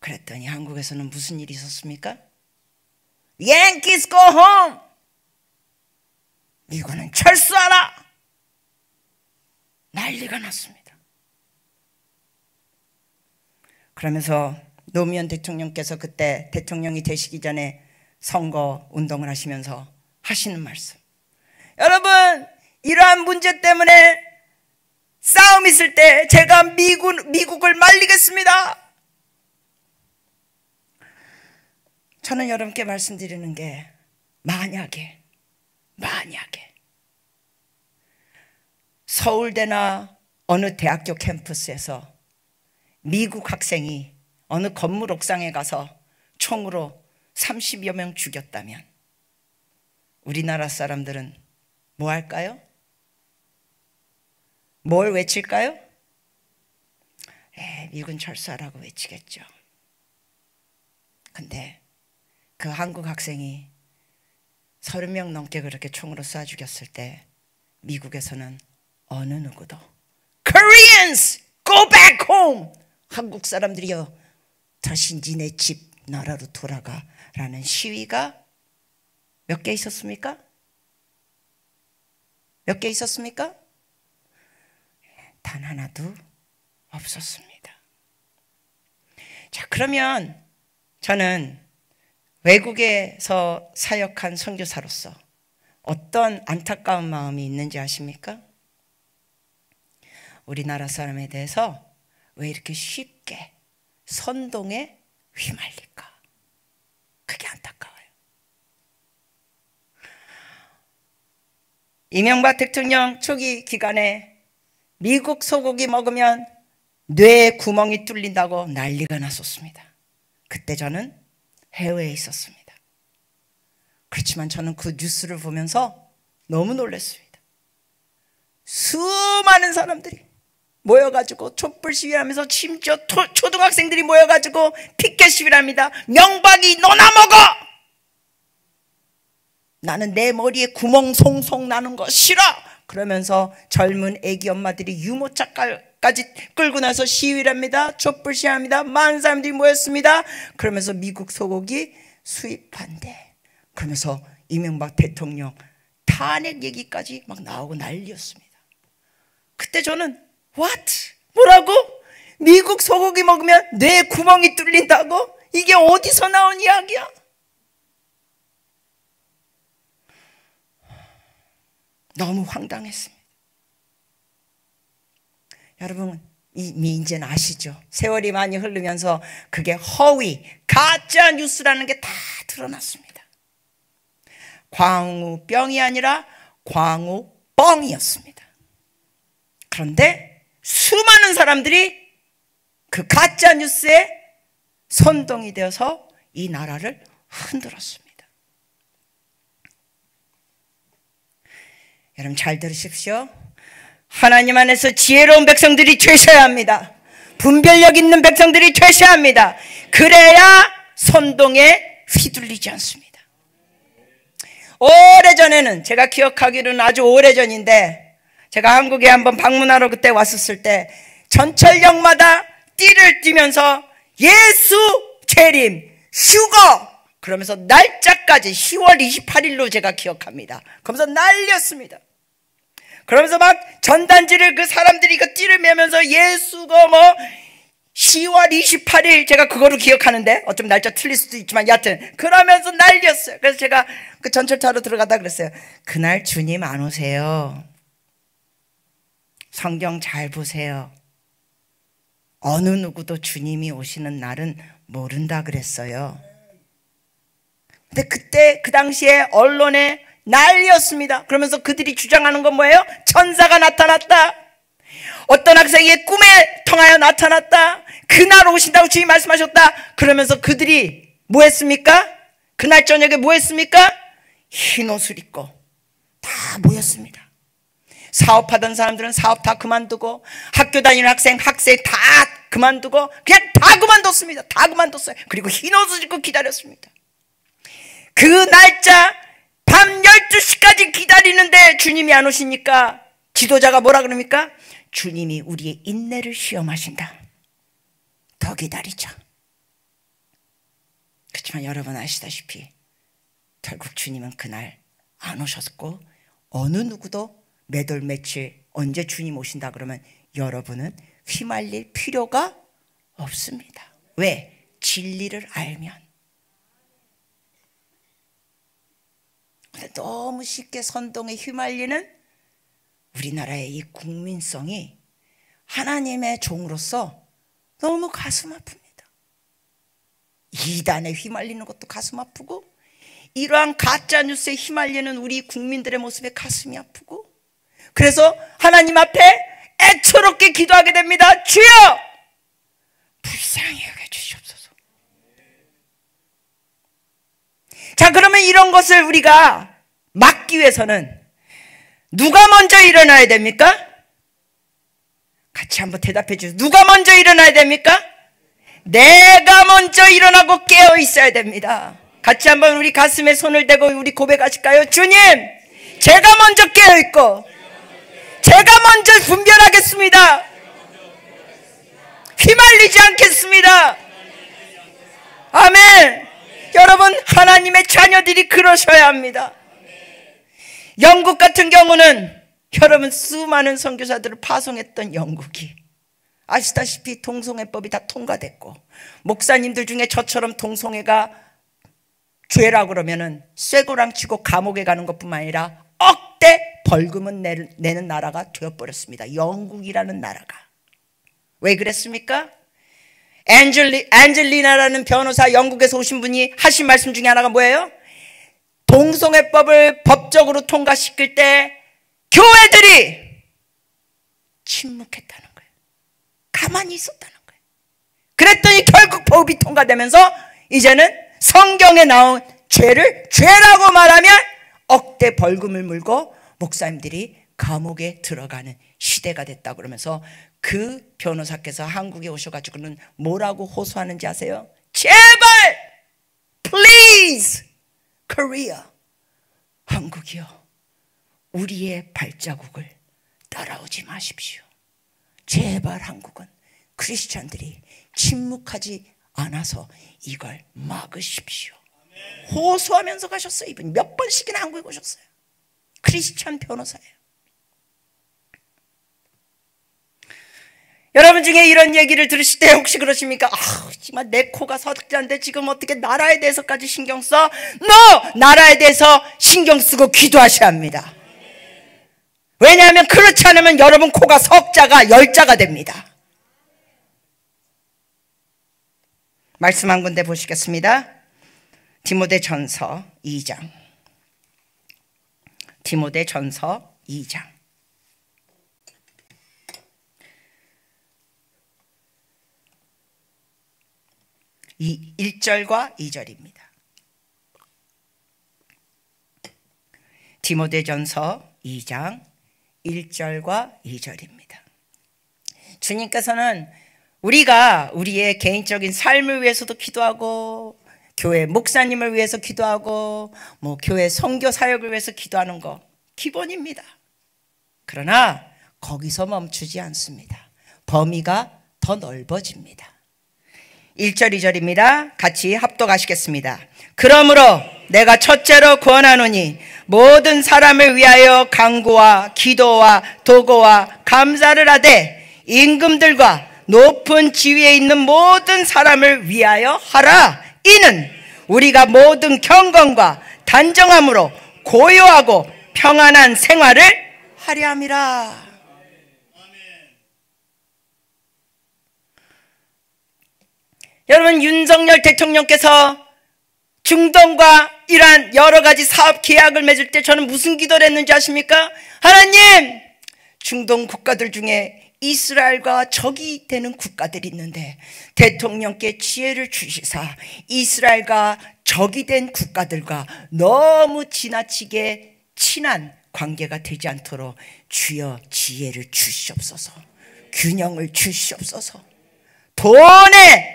Speaker 1: 그랬더니 한국에서는 무슨 일이 있었습니까? Yankees go home! 미군은 철수하라! 난리가 났습니다. 그러면서 노무현 대통령께서 그때 대통령이 되시기 전에 선거 운동을 하시면서 하시는 말씀, 여러분 이러한 문제 때문에 싸움 있을 때 제가 미국을 말리겠습니다. 저는 여러분께 말씀드리는 게 만약에 서울대나 어느 대학교 캠퍼스에서 미국 학생이 어느 건물 옥상에 가서 총으로 30여 명 죽였다면 우리나라 사람들은 뭐 할까요? 뭘 외칠까요? 미군 철수하라고 외치겠죠. 근데 그 한국 학생이 30명 넘게 그렇게 총으로 쏴 죽였을 때 미국에서는 어느 누구도 Koreans go back home! 한국 사람들이여 다시 니네 집 나라로 돌아가 라는 시위가 몇 개 있었습니까? 몇 개 있었습니까? 단 하나도 없었습니다. 자, 그러면 저는 외국에서 사역한 선교사로서 어떤 안타까운 마음이 있는지 아십니까? 우리나라 사람에 대해서 왜 이렇게 쉽게 선동에 휘말릴까? 그게 안타까워요. 이명박 대통령 초기 기간에 미국 소고기 먹으면 뇌에 구멍이 뚫린다고 난리가 났었습니다. 그때 저는 해외에 있었습니다. 그렇지만 저는 그 뉴스를 보면서 너무 놀랐습니다. 수많은 사람들이 모여가지고 촛불 시위하면서 심지어 초등학생들이 모여가지고 피켓 시위를 합니다. 명박이 너나 먹어! 나는 내 머리에 구멍 송송 나는 거 싫어! 그러면서 젊은 애기 엄마들이 유모차까지 끌고 나서 시위를 합니다. 촛불 시위합니다. 많은 사람들이 모였습니다. 그러면서 미국 소고기 수입 반대. 그러면서 이명박 대통령 탄핵 얘기까지 막 나오고 난리였습니다. 그때 저는 What? 뭐라고? 미국 소고기 먹으면 뇌 구멍이 뚫린다고? 이게 어디서 나온 이야기야? 너무 황당했습니다. 여러분, 이미 이제는 아시죠? 세월이 많이 흐르면서 그게 허위, 가짜 뉴스라는 게 다 드러났습니다. 광우병이 아니라 광우뻥이었습니다. 그런데 수많은 사람들이 그 가짜 뉴스에 선동이 되어서 이 나라를 흔들었습니다. 여러분 잘 들으십시오. 하나님 안에서 지혜로운 백성들이 되셔야 합니다. 분별력 있는 백성들이 되셔야 합니다. 그래야 선동에 휘둘리지 않습니다. 오래전에는, 제가 기억하기로는 아주 오래전인데, 제가 한국에 한번 방문하러 그때 왔었을 때 전철역마다 띠를 띠면서 예수 재림 휴거 그러면서 날짜까지 10월 28일로 제가 기억합니다. 그러면서 난리였습니다. 그러면서 막 전단지를 그 사람들이 그 띠를 매면서 예수가 뭐 10월 28일, 제가 그거로 기억하는데 어쩜 날짜 틀릴 수도 있지만 여하튼 그러면서 난리였어요. 그래서 제가 그 전철 타러 들어가다 그랬어요. 그날 주님 안 오세요. 성경 잘 보세요. 어느 누구도 주님이 오시는 날은 모른다 그랬어요. 근데 그때 그 당시에 언론에 난리였습니다. 그러면서 그들이 주장하는 건 뭐예요? 천사가 나타났다. 어떤 학생이 꿈에 통하여 나타났다. 그날 오신다고 주님이 말씀하셨다. 그러면서 그들이 뭐 했습니까? 그날 저녁에 뭐 했습니까? 흰 옷을 입고 다 모였습니다. 사업하던 사람들은 사업 다 그만두고, 학교 다니는 학생 다 그만두고, 그냥 다 그만뒀습니다. 다 그만뒀어요. 그리고 흰 옷을 입고 기다렸습니다. 그 날짜 밤 12시까지 기다리는데 주님이 안 오시니까 지도자가 뭐라 그럽니까? 주님이 우리의 인내를 시험하신다. 더 기다리자. 그렇지만 여러분 아시다시피 결국 주님은 그날 안 오셨고, 어느 누구도 매달 며칠 언제 주님 오신다 그러면 여러분은 휘말릴 필요가 없습니다. 왜? 진리를 알면. 근데 너무 쉽게 선동에 휘말리는 우리나라의 이 국민성이 하나님의 종으로서 너무 가슴 아픕니다. 이단에 휘말리는 것도 가슴 아프고, 이러한 가짜뉴스에 휘말리는 우리 국민들의 모습에 가슴이 아프고, 그래서 하나님 앞에 애처롭게 기도하게 됩니다. 주여 불쌍히 여겨 주시옵소서. 자, 그러면 이런 것을 우리가 막기 위해서는 누가 먼저 일어나야 됩니까? 같이 한번 대답해 주세요. 누가 먼저 일어나야 됩니까? 내가 먼저 일어나고 깨어 있어야 됩니다. 같이 한번 우리 가슴에 손을 대고 우리 고백하실까요? 주님, 제가 먼저 깨어 있고 제가 먼저 분별하겠습니다. 휘말리지 않겠습니다. 아멘. 여러분, 하나님의 자녀들이 그러셔야 합니다. 영국 같은 경우는 여러분 수많은 선교사들을 파송했던 영국이 아시다시피 동성애법이 다 통과됐고, 목사님들 중에 저처럼 동성애가 죄라 그러면은 쇠고랑 치고 감옥에 가는 것뿐만 아니라 억대 벌금은 내는 나라가 되어버렸습니다. 영국이라는 나라가. 왜 그랬습니까? 앤젤리나라는 변호사, 영국에서 오신 분이 하신 말씀 중에 하나가 뭐예요? 동성애법을 법적으로 통과시킬 때 교회들이 침묵했다는 거예요. 가만히 있었다는 거예요. 그랬더니 결국 법이 통과되면서 이제는 성경에 나온 죄를 죄라고 말하면 억대 벌금을 물고 목사님들이 감옥에 들어가는 시대가 됐다 그러면서 그 변호사께서 한국에 오셔가지고는 뭐라고 호소하는지 아세요? 제발 please Korea, 한국이요, 우리의 발자국을 따라오지 마십시오. 제발 한국은 크리스찬들이 침묵하지 않아서 이걸 막으십시오. 호소하면서 가셨어요. 이분이 몇 번씩이나 한국에 오셨어요. 크리스찬 변호사예요. 여러분 중에 이런 얘기를 들으실 때 혹시 그러십니까? 정말 내 코가 석자인데 지금 어떻게 나라에 대해서까지 신경 써? 나라에 대해서 신경 쓰고 기도하셔야 합니다. 왜냐하면 그렇지 않으면 여러분 코가 석자가 열자가 됩니다. 말씀 한 군데 보시겠습니다. 디모데전서 2장. 디모데전서 2장. 이 1절과 2절입니다. 디모데전서 2장 1절과 2절입니다. 주님께서는 우리가 우리의 개인적인 삶을 위해서도 기도하고 교회 목사님을 위해서 기도하고 교회 선교 사역을 위해서 기도하는 거 기본입니다. 그러나 거기서 멈추지 않습니다. 범위가 더 넓어집니다. 1절 2절입니다. 같이 합독하시겠습니다. 그러므로 내가 첫째로 권하노니 모든 사람을 위하여 간구와 기도와 도고와 감사를 하되 임금들과 높은 지위에 있는 모든 사람을 위하여 하라. 이는 우리가 모든 경건과 단정함으로 고요하고 평안한 생활을 하려 함이라. 여러분, 윤석열 대통령께서 중동과 이란 여러 가지 사업 계약을 맺을 때 저는 무슨 기도를 했는지 아십니까? 하나님, 중동 국가들 중에 이스라엘과 적이 되는 국가들이 있는데 대통령께 지혜를 주시사 이스라엘과 적이 된 국가들과 너무 지나치게 친한 관계가 되지 않도록 주여 지혜를 주시옵소서, 균형을 주시옵소서, 돈에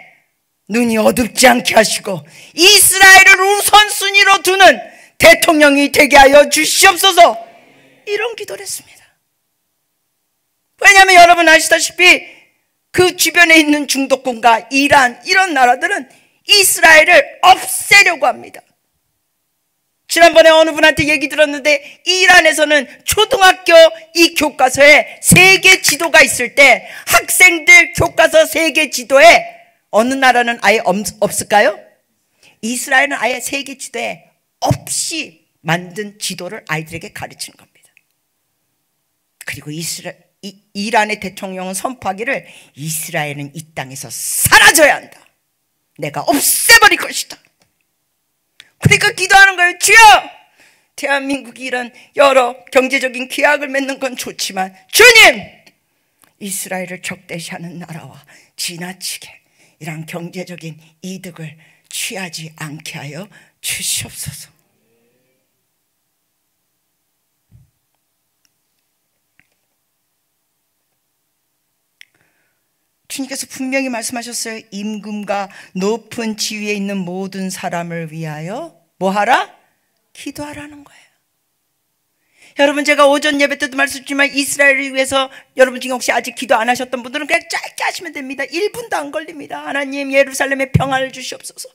Speaker 1: 눈이 어둡지 않게 하시고 이스라엘을 우선순위로 두는 대통령이 되게 하여 주시옵소서. 이런 기도를 했습니다. 왜냐하면 여러분 아시다시피 그 주변에 있는 중동권과 이란 이런 나라들은 이스라엘을 없애려고 합니다. 지난번에 어느 분한테 얘기 들었는데 이란에서는 초등학교 이 교과서에 세계 지도가 있을 때 학생들 교과서 세계 지도에 어느 나라는 아예 없을까요? 이스라엘은 아예 세계 지도에 없이 만든 지도를 아이들에게 가르치는 겁니다. 그리고 이란의 대통령은 선포하기를 이스라엘은 이 땅에서 사라져야 한다. 내가 없애버릴 것이다. 그러니까 기도하는 거예요. 주여, 대한민국이 이런 여러 경제적인 계약을 맺는 건 좋지만 주님, 이스라엘을 적대시하는 나라와 지나치게 이런 경제적인 이득을 취하지 않게 하여 주시옵소서. 주님께서 분명히 말씀하셨어요. 임금과 높은 지위에 있는 모든 사람을 위하여 뭐하라? 기도하라는 거예요. 여러분, 제가 오전 예배 때도 말씀드렸지만 이스라엘을 위해서 여러분 중에 혹시 아직 기도 안 하셨던 분들은 그냥 짧게 하시면 됩니다. 1분도 안 걸립니다. 하나님, 예루살렘에 평안을 주시옵소서.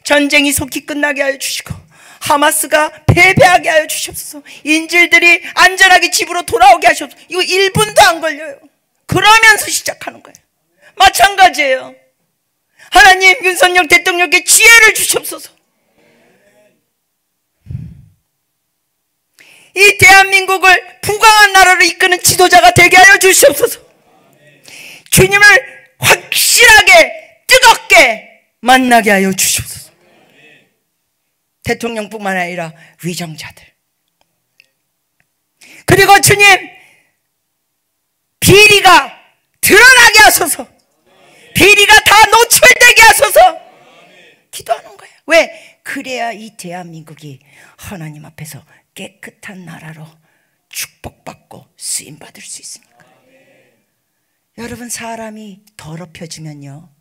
Speaker 1: 전쟁이 속히 끝나게 하여 주시고 하마스가 패배하게 하여 주시옵소서. 인질들이 안전하게 집으로 돌아오게 하시옵소서. 이거 1분도 안 걸려요. 그러면서 시작하는 거예요. 마찬가지예요. 하나님, 윤석열 대통령께 지혜를 주시옵소서. 이 대한민국을 부강한 나라로 이끄는 지도자가 되게 하여 주시옵소서. 주님을 확실하게 뜨겁게 만나게 하여 주시옵소서. 대통령뿐만 아니라 위정자들, 그리고 주님, 비리가 드러나게 하소서. 비리가 다 노출되게 하소서. 기도하는 거예요. 왜? 그래야 이 대한민국이 하나님 앞에서 깨끗한 나라로 축복받고 쓰임받을 수 있으니까. 여러분, 사람이 더럽혀지면요,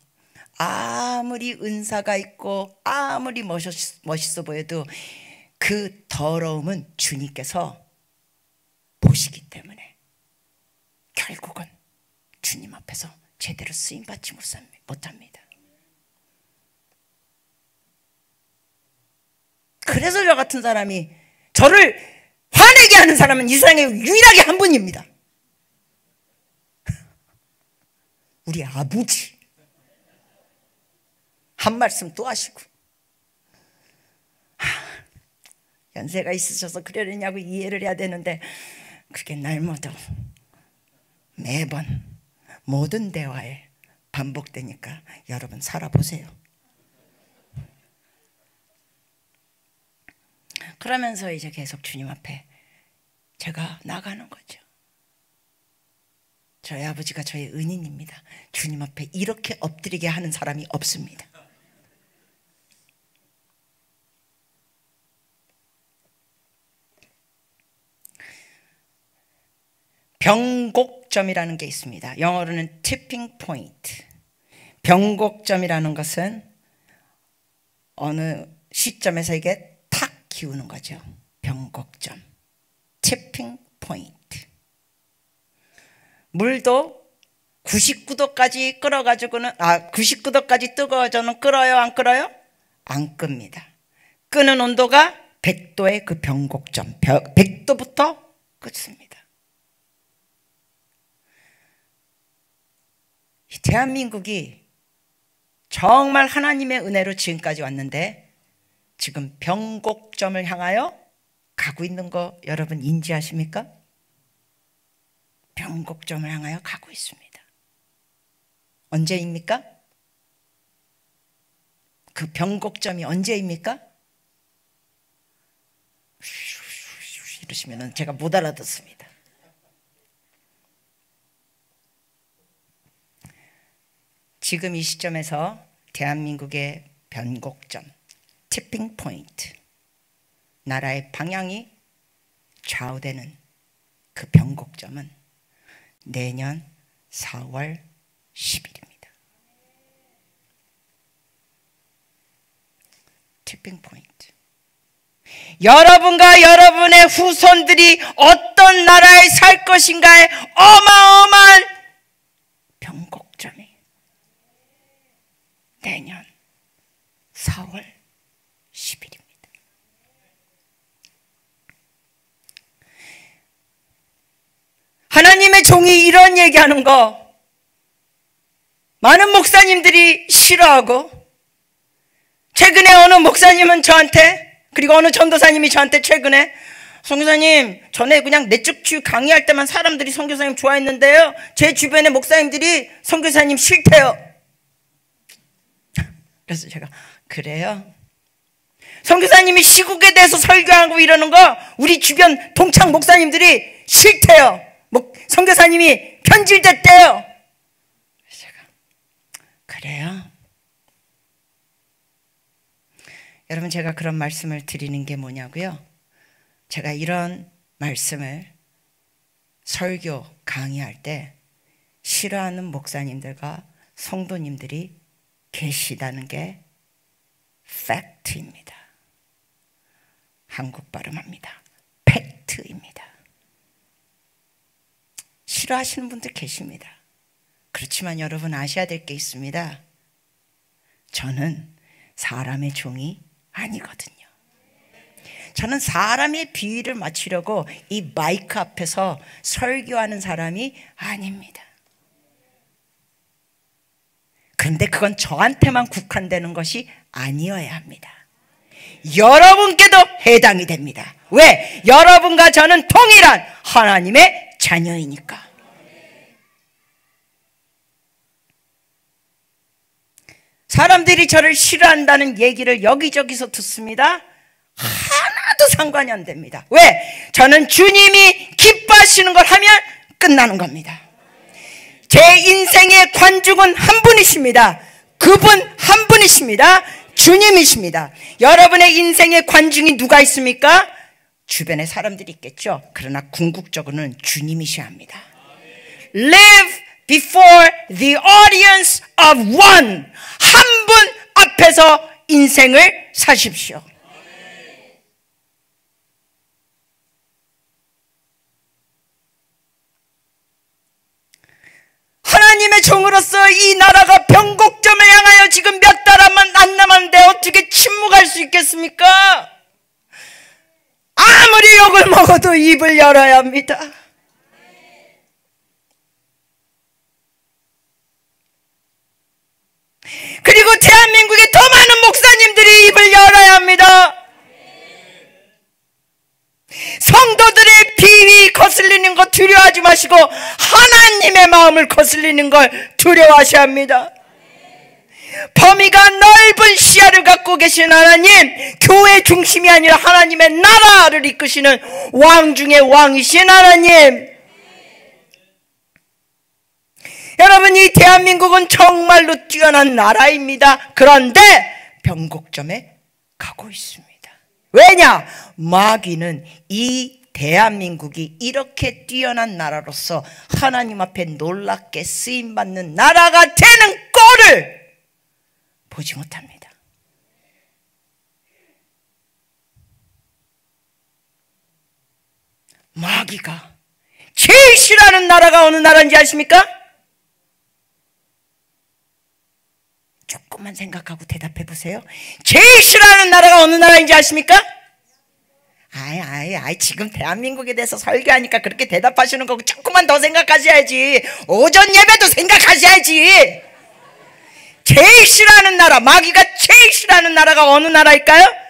Speaker 1: 아무리 은사가 있고 아무리 멋있어 보여도 그 더러움은 주님께서 보시기 때문에 결국은 주님 앞에서 제대로 쓰임받지 못합니다. 그래서 저 같은 사람이, 저를 화내게 하는 사람은 이 세상에 유일하게 한 분입니다. 우리 아버지. 한 말씀 또 하시고, 연세가 있으셔서 그러느냐고 이해를 해야 되는데 그게 날마다 매번 모든 대화에 반복되니까 여러분 살아보세요. 그러면서 이제 계속 주님 앞에 제가 나가는 거죠. 저희 아버지가 저의 은인입니다. 주님 앞에 이렇게 엎드리게 하는 사람이 없습니다. 변곡점이라는 게 있습니다. 영어로는 tipping point. 변곡점이라는 것은 어느 시점에서 이게 탁 기우는 거죠. 변곡점, tipping point. 물도 99도까지 끓어가지고는 99도까지 뜨거워져는 끓어요, 안 끓어요? 안 끕니다. 끄는 온도가 100도의 그 변곡점, 100도부터 끓습니다. 대한민국이 정말 하나님의 은혜로 지금까지 왔는데 지금 변곡점을 향하여 가고 있는 거 여러분 인지하십니까? 변곡점을 향하여 가고 있습니다. 언제입니까? 그 변곡점이 언제입니까? 이러시면 제가 못 알아듣습니다. 지금 이 시점에서 대한민국의 변곡점, 티핑 포인트, 나라의 방향이 좌우되는 그 변곡점은 내년 4월 10일입니다. 티핑 포인트. 여러분과 여러분의 후손들이 어떤 나라에 살 것인가의 어마어마한 변곡점이 내년 4월 10일입니다. 하나님의 종이 이런 얘기하는 거 많은 목사님들이 싫어하고, 최근에 어느 목사님은 저한테, 그리고 어느 전도사님이 저한테 최근에 선교사님, 전에 그냥 내적 치유 강의할 때만 사람들이 선교사님 좋아했는데요, 제 주변의 목사님들이 선교사님 싫대요. 그래서 제가 그래요? 선교사님이 시국에 대해서 설교하고 이러는 거 우리 주변 동창 목사님들이 싫대요. 선교사님이 편질됐대요. 그래서 제가 그래요? 여러분, 제가 그런 말씀을 드리는 게 뭐냐고요? 제가 이런 말씀을 설교 강의할 때 싫어하는 목사님들과 성도님들이 계시다는 게 팩트입니다. 한국 발음합니다. 팩트입니다. 싫어하시는 분들 계십니다. 그렇지만 여러분 아셔야 될 게 있습니다. 저는 사람의 종이 아니거든요. 저는 사람의 비위를 맞추려고 이 마이크 앞에서 설교하는 사람이 아닙니다. 그런데 그건 저한테만 국한되는 것이 아니어야 합니다. 여러분께도 해당이 됩니다. 왜? 여러분과 저는 동일한 하나님의 자녀이니까. 사람들이 저를 싫어한다는 얘기를 여기저기서 듣습니다. 하나도 상관이 안 됩니다. 왜? 저는 주님이 기뻐하시는 걸 하면 끝나는 겁니다. 제 인생의 관중은 한 분이십니다. 그분 한 분이십니다. 주님이십니다. 여러분의 인생의 관중이 누가 있습니까? 주변에 사람들이 있겠죠. 그러나 궁극적으로는 주님이셔야 합니다. Live before the audience of one. 한 분 앞에서 인생을 사십시오. 하나님의 종으로서 이 나라가 변곡점을 향하여 지금 몇 달 안 남았는데 어떻게 침묵할 수 있겠습니까? 아무리 욕을 먹어도 입을 열어야 합니다. 그리고 대한민국에 더 많은 목사님들이 입을 열어야 합니다. 성도들의 비위 거슬리는 거 두려워하지 마시고 하나님의 마음을 거슬리는 걸 두려워하셔야 합니다. 범위가 넓은 시야를 갖고 계신 하나님, 교회 중심이 아니라 하나님의 나라를 이끄시는 왕 중의 왕이신 하나님. 여러분, 이 대한민국은 정말로 뛰어난 나라입니다. 그런데 변곡점에 가고 있습니다. 왜냐? 마귀는 이 대한민국이 이렇게 뛰어난 나라로서 하나님 앞에 놀랍게 쓰임받는 나라가 되는 꼴을 보지 못합니다. 마귀가 제일 싫어하는 나라가 어느 나라인지 아십니까? 조금만 생각하고 대답해 보세요. 제일 싫어하는 나라가 어느 나라인지 아십니까? 지금 대한민국에 대해서 설교하니까 그렇게 대답하시는 거고 조금만 더 생각하셔야지. 오전 예배도 생각하셔야지. 제일 싫어하는 나라, 마귀가 제일 싫어하는 나라가 어느 나라일까요?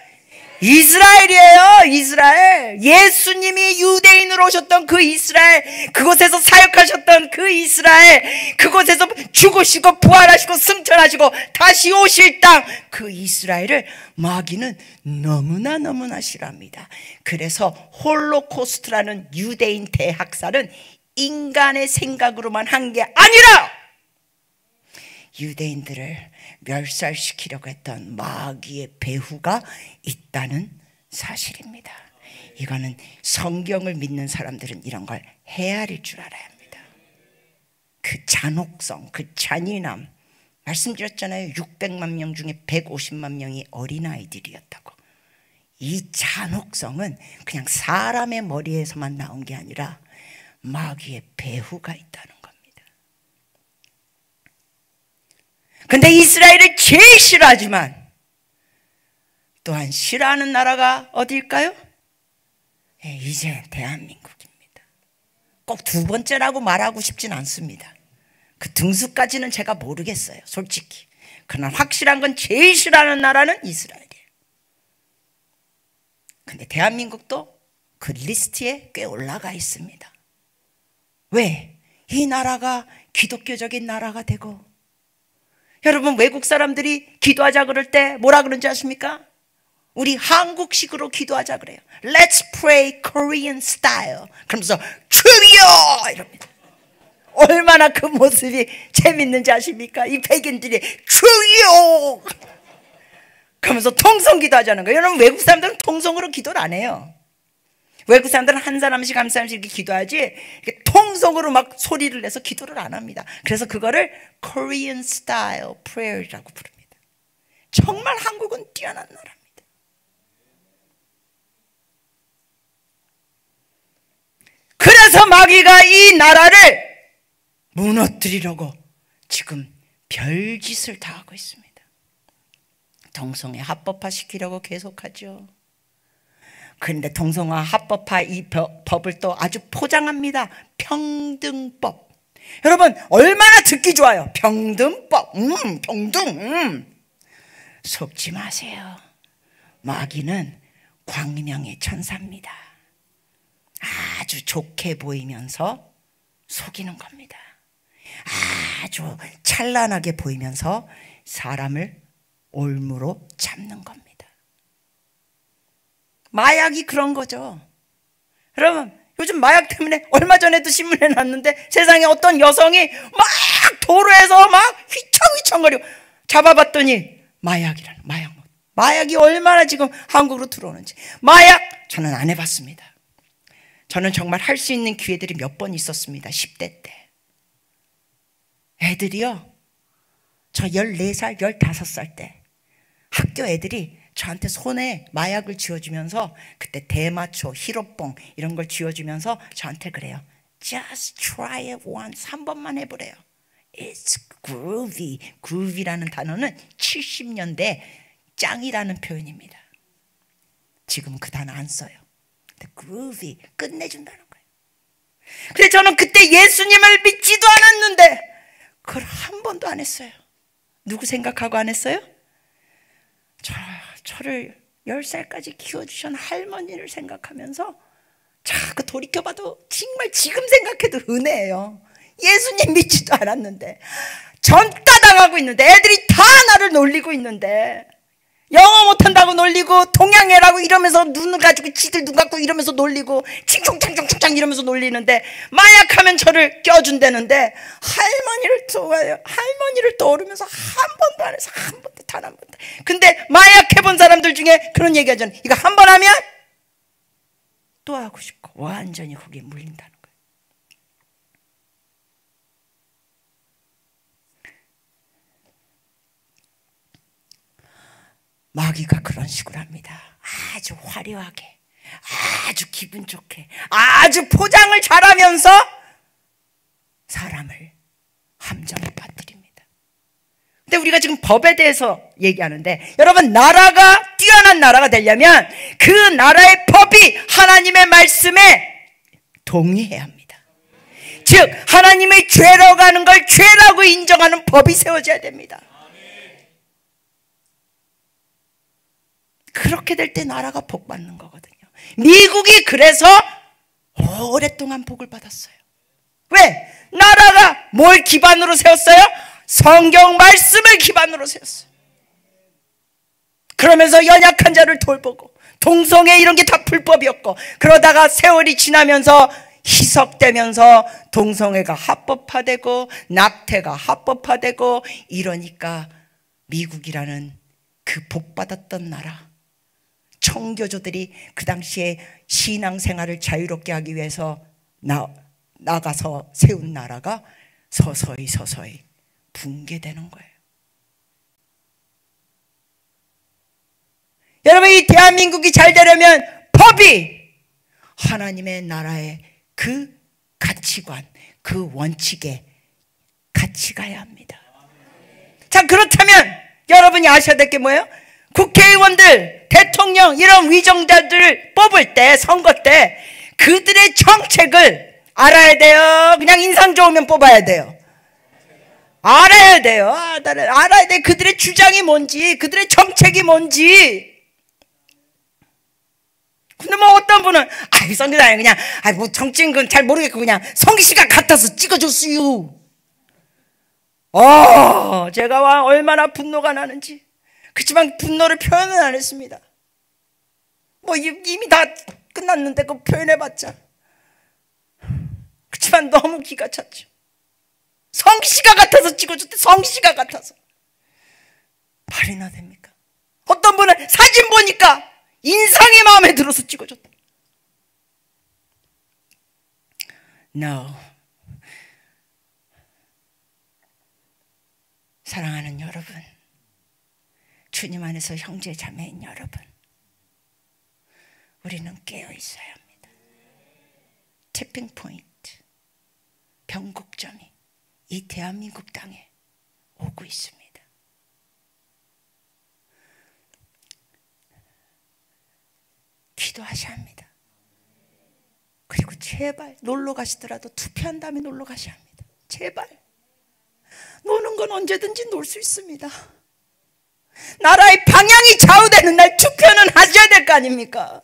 Speaker 1: 이스라엘이에요. 이스라엘. 예수님이 유대인으로 오셨던 그 이스라엘, 그곳에서 사역하셨던 그 이스라엘, 그곳에서 죽으시고 부활하시고 승천하시고 다시 오실 땅, 그 이스라엘을 마귀는 너무나 싫어합니다. 그래서 홀로코스트라는 유대인 대학살은 인간의 생각으로만 한 게 아니라 유대인들을 멸살시키려고 했던 마귀의 배후가 있다는 사실입니다. 이거는 성경을 믿는 사람들은 이런 걸 헤아릴 줄 알아야 합니다. 그 잔혹성, 그 잔인함, 말씀드렸잖아요. 600만 명 중에 150만 명이 어린아이들이었다고. 이 잔혹성은 그냥 사람의 머리에서만 나온 게 아니라 마귀의 배후가 있다는 겁니다. 근데 이스라엘을 제일 싫어하지만 또한 싫어하는 나라가 어디일까요? 이제 대한민국입니다. 꼭 두 번째라고 말하고 싶진 않습니다. 그 등수까지는 제가 모르겠어요, 솔직히. 그러나 확실한 건 제일 싫어하는 나라는 이스라엘이에요. 근데 대한민국도 그 리스트에 꽤 올라가 있습니다. 왜? 이 나라가 기독교적인 나라가 되고, 여러분, 외국 사람들이 기도하자 그럴 때 뭐라 그런지 아십니까? 우리 한국식으로 기도하자 그래요. Let's pray Korean style. 그러면서 주여! 이럽니다. 얼마나 그 모습이 재밌는지 아십니까? 이 백인들이 주여! 그러면서 통성 기도하자는 거예요. 여러분, 외국 사람들은 통성으로 기도를 안 해요. 외국 사람들은 한 사람씩 한 사람씩 이렇게 기도하지, 이렇게 통성으로 막 소리를 내서 기도를 안 합니다. 그래서 그거를 Korean style prayer이라고 부릅니다. 정말 한국은 뛰어난 나라입니다. 그래서 마귀가 이 나라를 무너뜨리려고 지금 별짓을 다 하고 있습니다. 동성애 합법화시키려고 계속하죠. 그런데 동성화 합법화 이 법을 또 아주 포장합니다. 평등법. 여러분, 얼마나 듣기 좋아요. 평등법. 평등. 속지 마세요. 마귀는 광명의 천사입니다. 아주 좋게 보이면서 속이는 겁니다. 아주 찬란하게 보이면서 사람을 올무로 잡는 겁니다. 마약이 그런 거죠. 여러분, 요즘 마약 때문에 얼마 전에도 신문에 났는데 세상에 어떤 여성이 막 도로에서 막 휘청휘청거리고 잡아봤더니 마약이라는, 마약이 얼마나 지금 한국으로 들어오는지. 마약 저는 안 해봤습니다. 저는 정말 할 수 있는 기회들이 몇 번 있었습니다. 10대 때. 애들이요, 저 14살, 15살 때 학교 애들이 저한테 손에 마약을 쥐어주면서, 그때 대마초, 히로뽕 이런 걸 쥐어주면서 저한테 그래요. Just try it once. 한 번만 해보래요. It's groovy. groovy라는 단어는 70년대 짱이라는 표현입니다. 지금 그 단어 안 써요. 근데 groovy, 끝내준다는 거예요. 근데 저는 그때 예수님을 믿지도 않았는데 그걸 한 번도 안 했어요. 누구 생각하고 안 했어요? 저를 10살까지 키워주신 할머니를 생각하면서 자꾸 돌이켜봐도 정말 지금 생각해도 은혜예요. 예수님 믿지도 않았는데, 전따당하고 있는데, 애들이 다 나를 놀리고 있는데, 영어 못한다고 놀리고 동양애라고 이러면서 눈을 가지고 지들 눈 갖고 이러면서 놀리고 칭총창총창 이러면서 놀리는데 마약하면 저를 껴준다는데 할머니를 떠오르면서 한 번도 안 해서 한 번도 단 한 번도. 근데 마약해본 사람들 중에 그런 얘기 하잖아요. 이거 한 번 하면 또 하고 싶고 완전히 거기에 물린다는 거예요. 마귀가 그런 식으로 합니다. 아주 화려하게, 아주 기분 좋게, 아주 포장을 잘하면서 사람을 함정에 빠뜨립니다. 근데 우리가 지금 법에 대해서 얘기하는데, 여러분, 나라가 뛰어난 나라가 되려면 그 나라의 법이 하나님의 말씀에 동의해야 합니다. 즉 하나님의 죄라고 하는 걸 죄라고 인정하는 법이 세워져야 됩니다. 그렇게 될 때 나라가 복 받는 거거든요. 미국이 그래서 오랫동안 복을 받았어요. 왜? 나라가 뭘 기반으로 세웠어요? 성경 말씀을 기반으로 세웠어요. 그러면서 연약한 자를 돌보고, 동성애 이런 게 다 불법이었고, 그러다가 세월이 지나면서 희석되면서 동성애가 합법화되고 낙태가 합법화되고 이러니까 미국이라는 그 복받았던 나라, 청교조들이 그 당시에 신앙생활을 자유롭게 하기 위해서 나가서 세운 나라가 서서히 붕괴되는 거예요. 여러분, 이 대한민국이 잘 되려면 법이 하나님의 나라의 그 가치관, 그 원칙에 같이 가야 합니다. 자, 그렇다면 여러분이 아셔야 될 게 뭐예요? 국회의원들, 대통령 이런 위정자들을 뽑을 때, 선거 때 그들의 정책을 알아야 돼요? 그냥 인상 좋으면 뽑아야 돼요? 알아야 돼요. 알아야 돼. 그들의 주장이 뭔지, 그들의 정책이 뭔지. 근데 뭐 어떤 분은 선교사님 그냥 뭐 정치인 건 잘 모르겠고 그냥 성씨가 같아서 찍어줬어요. 제가 얼마나 분노가 나는지. 그렇지만 분노를 표현은 안 했습니다. 뭐 이미 다 끝났는데 그거 표현해봤자. 그렇지만 너무 기가 찼죠. 성씨가 같아서 찍어줬대. 성씨가 같아서. 말이나 됩니까? 어떤 분은 사진 보니까 인상이 마음에 들어서 찍어줬다. No. 사랑하는 여러분, 주님 안에서 형제 자매인 여러분, 우리는 깨어 있어야 합니다. 티핑 포인트, 변곡점이 이 대한민국 땅에 오고 있습니다. 기도하셔야 합니다. 그리고 제발 놀러 가시더라도 투표한 다음에 놀러 가셔야 합니다. 제발. 노는 건 언제든지 놀 수 있습니다. 나라의 방향이 좌우되는 날 투표는 하셔야 될 거 아닙니까?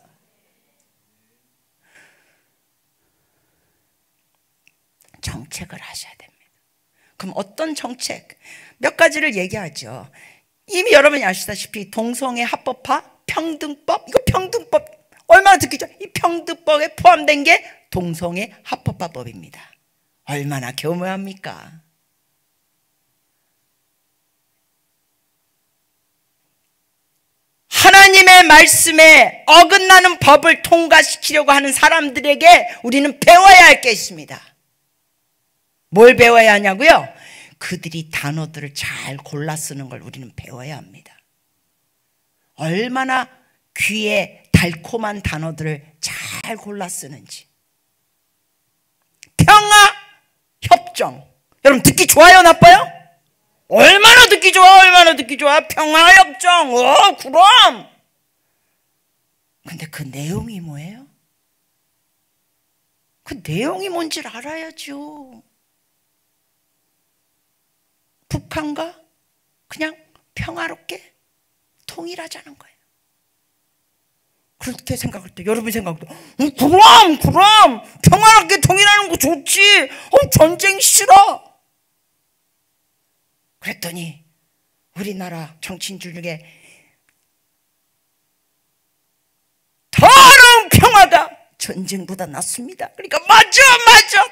Speaker 1: 정책을 하셔야 됩니다. 그럼 어떤 정책? 몇 가지를 얘기하죠. 이미 여러분이 아시다시피 동성애 합법화, 평등법, 이거 평등법 얼마나 듣기 전 이 평등법에 포함된 게 동성애 합법화법입니다. 얼마나 교묘합니까? 하나님의 말씀에 어긋나는 법을 통과시키려고 하는 사람들에게 우리는 배워야 할 게 있습니다. 뭘 배워야 하냐고요? 그들이 단어들을 잘 골라 쓰는 걸 우리는 배워야 합니다. 얼마나 귀에 달콤한 단어들을 잘 골라 쓰는지. 평화, 협정. 여러분 듣기 좋아요, 나빠요? 얼마나 듣기 좋아, 얼마나 듣기 좋아. 평화, 협정. 그럼. 근데 그 내용이 뭐예요? 그 내용이 뭔지를 알아야죠. 북한과 그냥 평화롭게 통일하자는 거예요. 그렇게 생각할 때 여러분이 생각할 때 그럼 평화롭게 통일하는 거 좋지. 전쟁 싫어. 그랬더니 우리나라 정치인들 중에 전쟁보다 낫습니다. 그러니까 맞아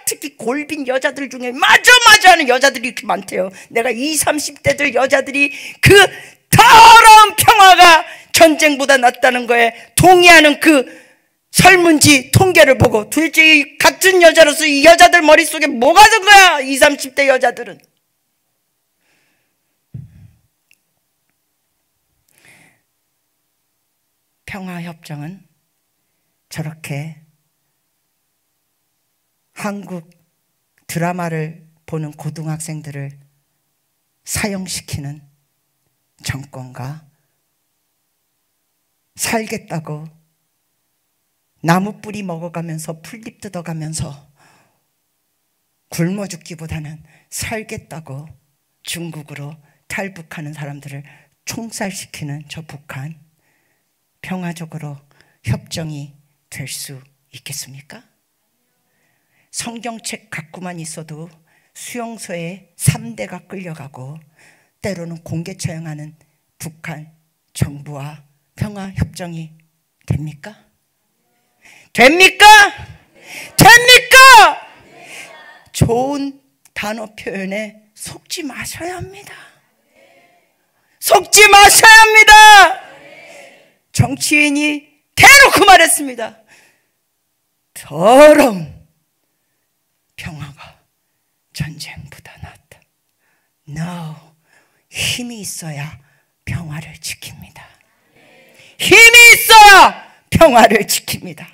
Speaker 1: 특히 골빈 여자들 중에 맞아 하는 여자들이 이렇게 많대요. 내가 20, 30대들 여자들이 그 더러운 평화가 전쟁보다 낫다는 거에 동의하는 그 설문지 통계를 보고 도대체 이 같은 여자로서 이 여자들 머릿속에 뭐가 든 거야? 20, 30대 여자들은. 평화협정은 저렇게 한국 드라마를 보는 고등학생들을 사형시키는 정권과 살겠다고 나무 뿌리 먹어가면서 풀잎 뜯어가면서 굶어 죽기보다는 살겠다고 중국으로 탈북하는 사람들을 총살시키는 저 북한, 평화적으로 협정이 될 수 있겠습니까? 성경책 갖고만 있어도 수용소에 3대가 끌려가고 때로는 공개 처형하는 북한 정부와 평화협정이 됩니까? 됩니까? 됩니까? 좋은 단어 표현에 속지 마셔야 합니다. 속지 마셔야 합니다. 정치인이 대놓고 말했습니다. 더러운 평화가 전쟁보다 낫다. No, 힘이 있어야 평화를 지킵니다. 힘이 있어야 평화를 지킵니다.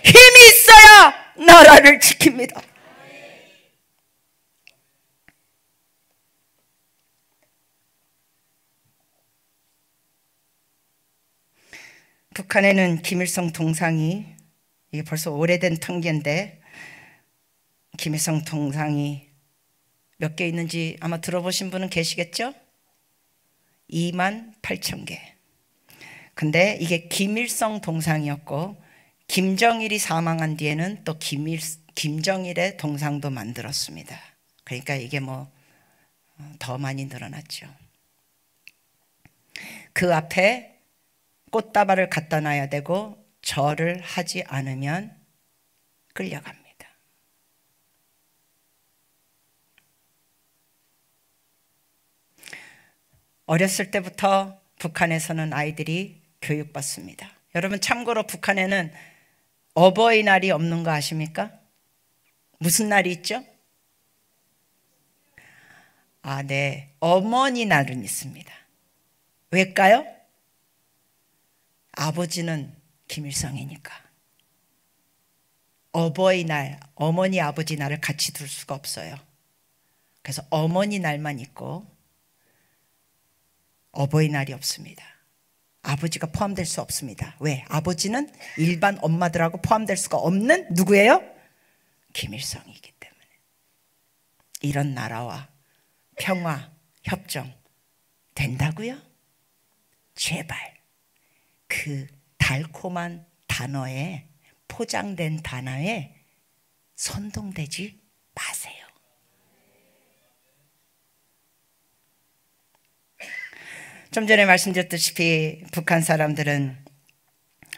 Speaker 1: 힘이 있어야 나라를 지킵니다. 북한에는 김일성 동상이, 이게 벌써 오래된 통계인데 김일성 동상이 몇 개 있는지 아마 들어보신 분은 계시겠죠? 28,000개. 근데 이게 김일성 동상이었고 김정일이 사망한 뒤에는 또 김정일의 동상도 만들었습니다. 그러니까 이게 뭐 더 많이 늘어났죠. 그 앞에 꽃다발을 갖다 놔야 되고 절을 하지 않으면 끌려갑니다. 어렸을 때부터 북한에서는 아이들이 교육받습니다. 여러분 참고로 북한에는 어버이날이 없는 거 아십니까? 무슨 날이 있죠? 아, 네. 어머니 날은 있습니다. 왜일까요? 아버지는 김일성이니까. 어버이날, 어머니 아버지 날을 같이 둘 수가 없어요. 그래서 어머니 날만 있고 어버이날이 없습니다. 아버지가 포함될 수 없습니다. 왜? 아버지는 일반 엄마들하고 포함될 수가 없는 누구예요? 김일성이기 때문에. 이런 나라와 평화, 협정 된다고요? 제발 그 달콤한 단어에, 포장된 단어에 선동되지 마세요. 좀 전에 말씀드렸다시피 북한 사람들은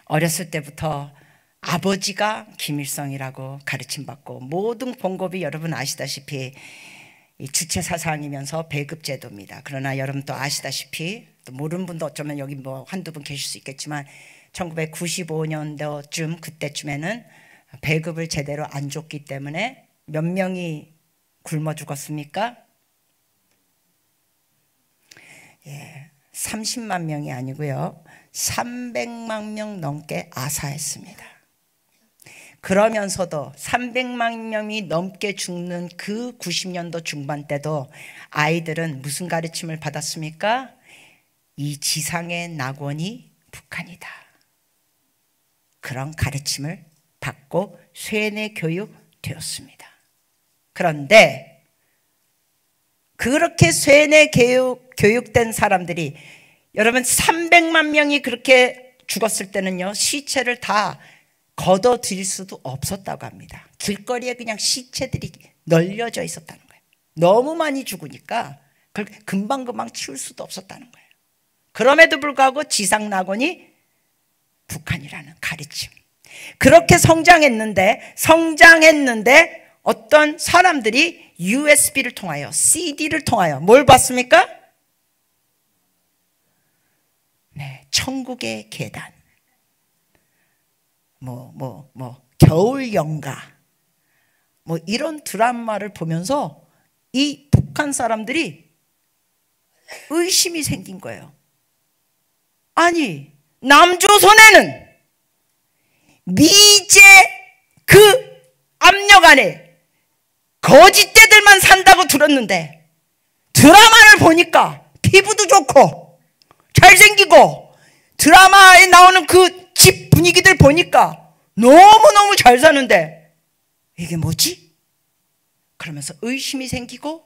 Speaker 1: 어렸을 때부터 아버지가 김일성이라고 가르침받고 모든 봉급이 여러분 아시다시피 주체 사상이면서 배급 제도입니다. 그러나 여러분 또 아시다시피 또 모르는 분도 어쩌면 여기 뭐 한두 분 계실 수 있겠지만 1995년도쯤 그때쯤에는 배급을 제대로 안 줬기 때문에 몇 명이 굶어 죽었습니까? 30만 명이 아니고요. 300만 명 넘게 아사했습니다. 그러면서도 300만 명이 넘게 죽는 그 90년도 중반 때도 아이들은 무슨 가르침을 받았습니까? 이 지상의 낙원이 북한이다. 그런 가르침을 받고 쇠뇌 교육되었습니다. 그런데 그렇게 쇠뇌 교육된 사람들이, 여러분 300만 명이 그렇게 죽었을 때는요, 시체를 다 걷어들일 수도 없었다고 합니다. 길거리에 그냥 시체들이 널려져 있었다는 거예요. 너무 많이 죽으니까 그걸 금방금방 치울 수도 없었다는 거예요. 그럼에도 불구하고 지상 낙원이 북한이라는 가르침. 그렇게 성장했는데 어떤 사람들이 USB를 통하여, CD를 통하여 뭘 봤습니까? 네, 천국의 계단, 겨울 연가, 이런 드라마를 보면서 이 북한 사람들이 의심이 생긴 거예요. 아니, 남조선에는 미제 그 압력 안에 거짓대들만 산다고 들었는데 드라마를 보니까 피부도 좋고 잘생기고 드라마에 나오는 그 집 분위기들 보니까 너무너무 잘 사는데 이게 뭐지? 그러면서 의심이 생기고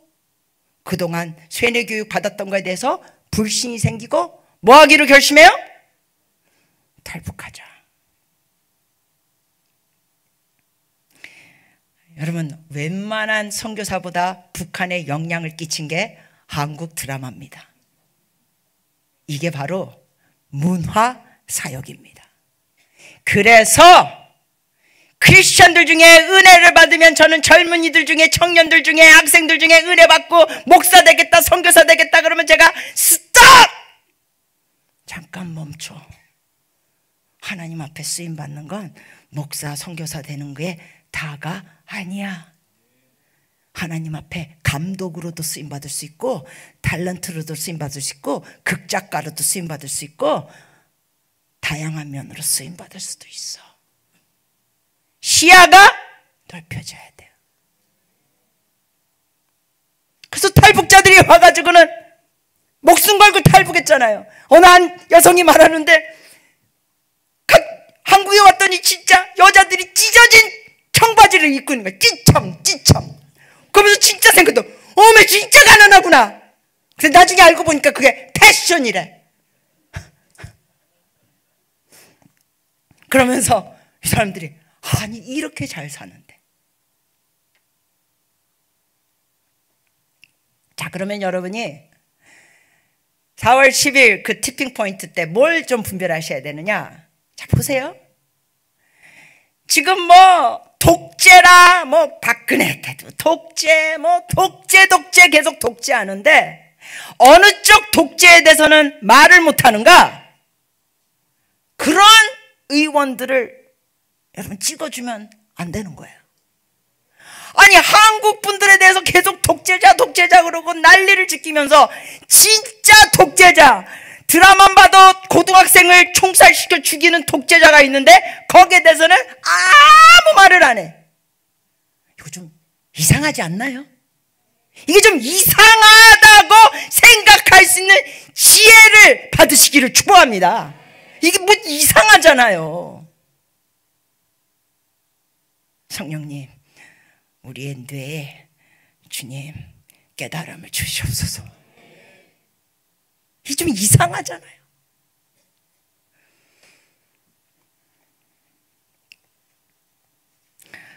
Speaker 1: 그동안 세뇌교육 받았던 거에 대해서 불신이 생기고 뭐 하기로 결심해요? 탈북하자. 여러분, 웬만한 선교사보다 북한에 영향을 끼친 게 한국 드라마입니다. 이게 바로 문화 사역입니다. 그래서 크리스천들 중에 은혜를 받으면 저는 젊은이들 중에, 청년들 중에, 학생들 중에 은혜 받고 목사 되겠다, 선교사 되겠다 그러면 제가 스톱! 잠깐 멈춰. 하나님 앞에 쓰임 받는 건 목사, 선교사 되는 게 다가 아니야. 하나님 앞에 감독으로도 쓰임 받을 수 있고, 탤런트로도 쓰임 받을 수 있고, 극작가로도 쓰임 받을 수 있고, 다양한 면으로 쓰임 받을 수도 있어. 시야가 넓혀져야 돼요. 그래서 탈북자들이 와가지고는 목숨 걸고 탈북했잖아요. 어느 한 여성이 말하는데, 한국에 왔더니 진짜 여자들이 찢어진 청바지를 입고 있는 거야. 찌청. 그러면서 진짜 생각도, 어메 진짜 가난하구나. 그래서 나중에 알고 보니까 그게 패션이래. 그러면서 이 사람들이, 아니 이렇게 잘 사는데. 자, 그러면 여러분이 4월 10일 그 티핑 포인트 때 뭘 좀 분별하셔야 되느냐? 자, 보세요. 지금 독재라, 박근혜 때도 독재, 독재 계속 독재하는데 어느 쪽 독재에 대해서는 말을 못하는가? 그런 의원들을 여러분 찍어주면 안 되는 거예요. 아니, 한국 분들에 대해서 계속 독재자 그러고 난리를 지키면서 진짜 독재자, 드라마만 봐도 고등학생을 총살시켜 죽이는 독재자가 있는데 거기에 대해서는 아무 말을 안 해. 이거 좀 이상하지 않나요? 이게 좀 이상하다고 생각할 수 있는 지혜를 받으시기를 축복합니다. 이게 뭐 이상하잖아요. 성령님, 우리의 뇌에 주님 깨달음을 주시옵소서. 이게 좀 이상하잖아요.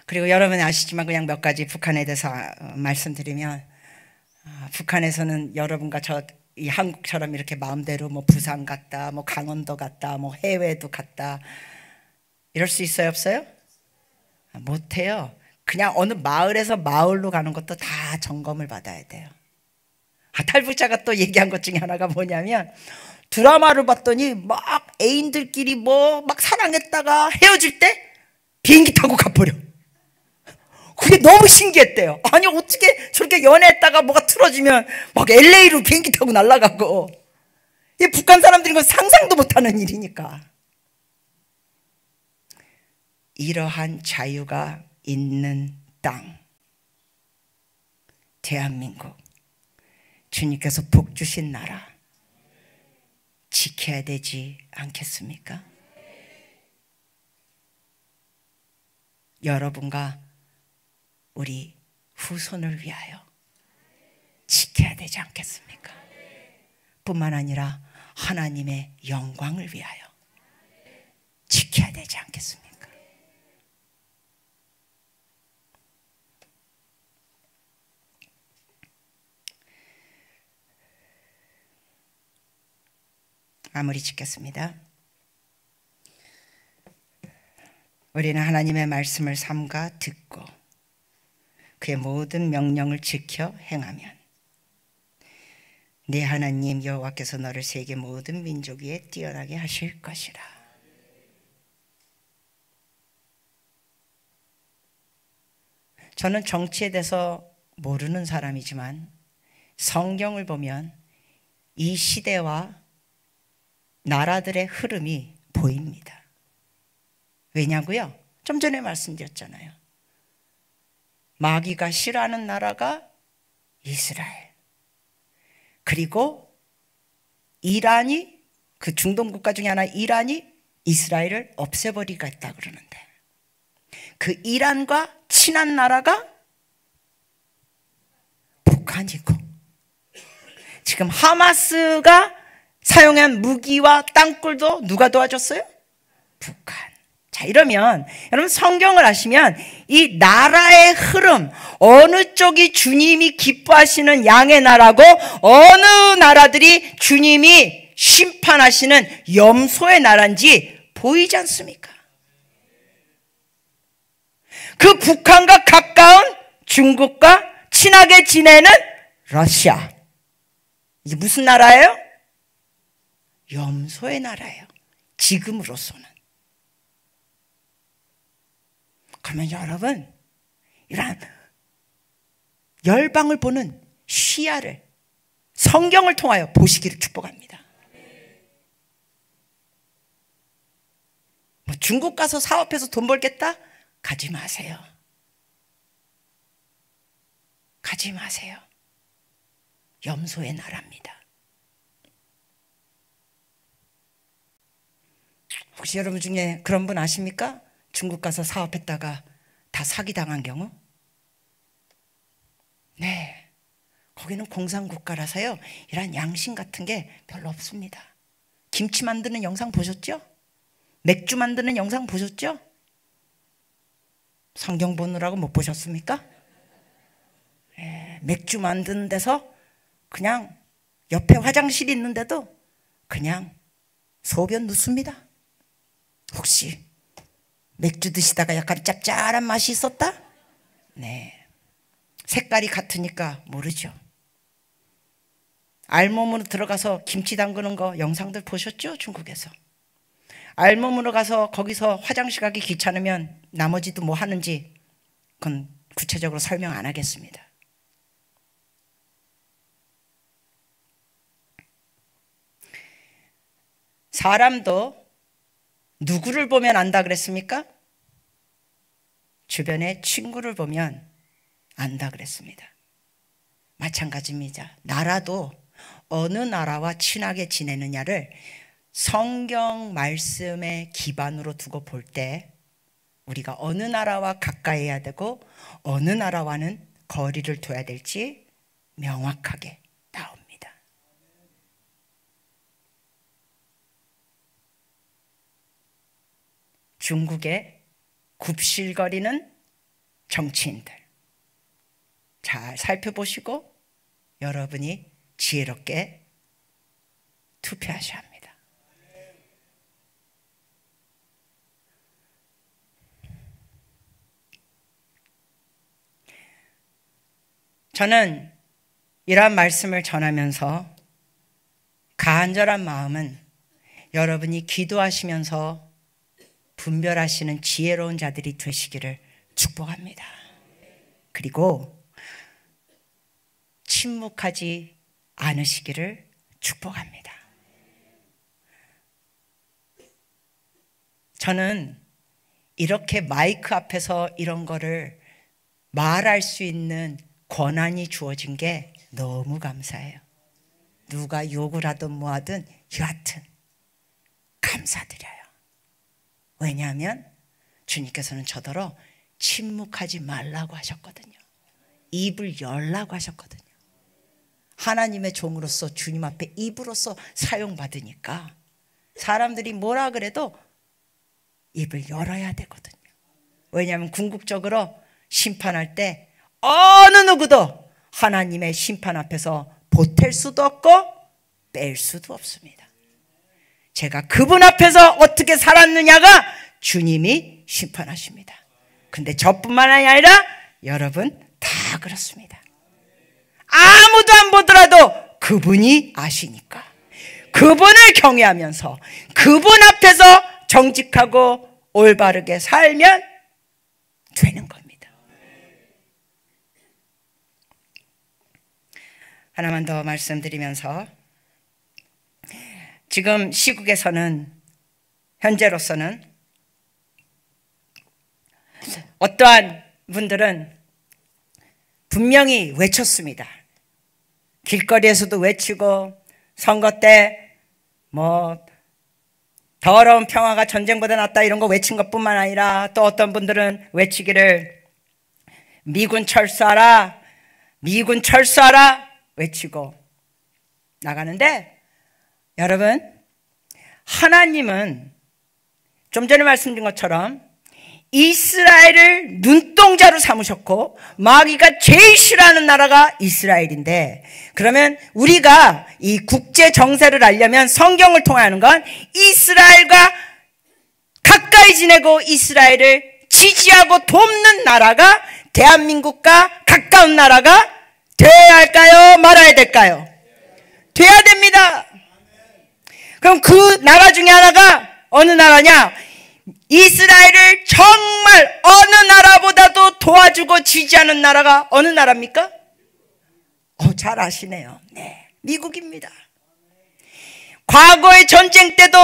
Speaker 1: 그리고 여러분이 아시지만 그냥 몇 가지 북한에 대해서 말씀드리면, 북한에서는 여러분과 이 한국처럼 이렇게 마음대로 부산 갔다, 강원도 갔다, 해외도 갔다 이럴 수 있어요, 없어요? 못해요. 그냥 어느 마을에서 마을로 가는 것도 다 점검을 받아야 돼요. 탈북자가 또 얘기한 것 중에 하나가 뭐냐면, 드라마를 봤더니 막 애인들끼리 막 사랑했다가 헤어질 때 비행기 타고 가버려. 그게 너무 신기했대요. 아니, 어떻게 저렇게 연애했다가 뭐가 틀어지면 막 LA로 비행기 타고 날아가고. 이 북한 사람들이 건 상상도 못하는 일이니까. 이러한 자유가 있는 땅, 대한민국, 주님께서 복 주신 나라 지켜야 되지 않겠습니까? 여러분과 우리 후손을 위하여 지켜야 되지 않겠습니까? 뿐만 아니라 하나님의 영광을 위하여 지켜야 되지 않겠습니까? 마무리 짓겠습니다. 우리는 하나님의 말씀을 삼가 듣고 그의 모든 명령을 지켜 행하면 네 하나님 여호와께서 너를 세계 모든 민족 위에 뛰어나게 하실 것이라. 저는 정치에 대해서 모르는 사람이지만 성경을 보면 이 시대와 나라들의 흐름이 보입니다. 왜냐고요? 좀 전에 말씀드렸잖아요. 마귀가 싫어하는 나라가 이스라엘, 그리고 이란이, 그 중동 국가 중에 하나 이란이 이스라엘을 없애버리겠다 그러는데, 그 이란과 친한 나라가 북한이고, 지금 하마스가 사용한 무기와 땅굴도 누가 도와줬어요? 북한. 자, 이러면 여러분 성경을 아시면 이 나라의 흐름, 어느 쪽이 주님이 기뻐하시는 양의 나라고 어느 나라들이 주님이 심판하시는 염소의 나라인지 보이지 않습니까? 그 북한과 가까운 중국과 친하게 지내는 러시아, 이게 무슨 나라예요? 염소의 나라예요. 지금으로서는. 그러면 여러분, 이러한 열방을 보는 시야를 성경을 통하여 보시기를 축복합니다. 뭐 중국 가서 사업해서 돈 벌겠다? 가지 마세요. 가지 마세요. 염소의 나라입니다. 혹시 여러분 중에 그런 분 아십니까? 중국 가서 사업했다가 다 사기당한 경우? 네, 거기는 공산국가라서요 이런 양심 같은 게 별로 없습니다. 김치 만드는 영상 보셨죠? 맥주 만드는 영상 보셨죠? 성경 보느라고 못 보셨습니까? 네, 맥주 만드는 데서 그냥 옆에 화장실이 있는데도 그냥 소변 넣습니다. 혹시 맥주 드시다가 약간 짭짤한 맛이 있었다? 네, 색깔이 같으니까 모르죠. 알몸으로 들어가서 김치 담그는 거 영상들 보셨죠? 중국에서. 알몸으로 가서 거기서 화장실 가기 귀찮으면 나머지도 뭐 하는지 그건 구체적으로 설명 안 하겠습니다. 사람도 누구를 보면 안다 그랬습니까? 주변의 친구를 보면 안다 그랬습니다. 마찬가지입니다. 나라도 어느 나라와 친하게 지내느냐를 성경 말씀의 기반으로 두고 볼 때 우리가 어느 나라와 가까이 해야 되고 어느 나라와는 거리를 둬야 될지 명확하게 나옵니다. 중국의 굽실거리는 정치인들 잘 살펴보시고 여러분이 지혜롭게 투표하셔야 합니다. 저는 이러한 말씀을 전하면서 간절한 마음은 여러분이 기도하시면서 분별하시는 지혜로운 자들이 되시기를 축복합니다. 그리고 침묵하지 않으시기를 축복합니다. 저는 이렇게 마이크 앞에서 이런 거를 말할 수 있는 권한이 주어진 게 너무 감사해요. 누가 욕을 하든 뭐 하든 여하튼 감사드려요. 왜냐하면 주님께서는 저더러 침묵하지 말라고 하셨거든요. 입을 열라고 하셨거든요. 하나님의 종으로서 주님 앞에 입으로서 사용받으니까 사람들이 뭐라 그래도 입을 열어야 되거든요. 왜냐하면 궁극적으로 심판할 때 어느 누구도 하나님의 심판 앞에서 보탤 수도 없고 뺄 수도 없습니다. 제가 그분 앞에서 어떻게 살았느냐가 주님이 심판하십니다. 근데 저뿐만 아니라 여러분 다 그렇습니다. 아무도 안 보더라도 그분이 아시니까 그분을 경외하면서 그분 앞에서 정직하고 올바르게 살면 되는 겁니다. 하나만 더 말씀드리면서, 지금 시국에서는, 현재로서는 어떠한 분들은 분명히 외쳤습니다. 길거리에서도 외치고, 선거 때 더러운 평화가 전쟁보다 낫다 이런 거 외친 것뿐만 아니라, 또 어떤 분들은 외치기를 미군 철수하라, 미군 철수하라 외치고 나가는데, 여러분, 하나님은 좀 전에 말씀드린 것처럼 이스라엘을 눈동자로 삼으셨고, 마귀가 제일 싫어하는 나라가 이스라엘인데, 그러면 우리가 이 국제 정세를 알려면 성경을 통하는 건 이스라엘과 가까이 지내고 이스라엘을 지지하고 돕는 나라가 대한민국과 가까운 나라가 되어야 할까요? 말아야 될까요? 돼야 됩니다. 그럼 그 나라 중에 하나가 어느 나라냐? 이스라엘을 정말 어느 나라보다도 도와주고 지지하는 나라가 어느 나라입니까? 잘 아시네요. 네, 미국입니다. 과거의 전쟁 때도,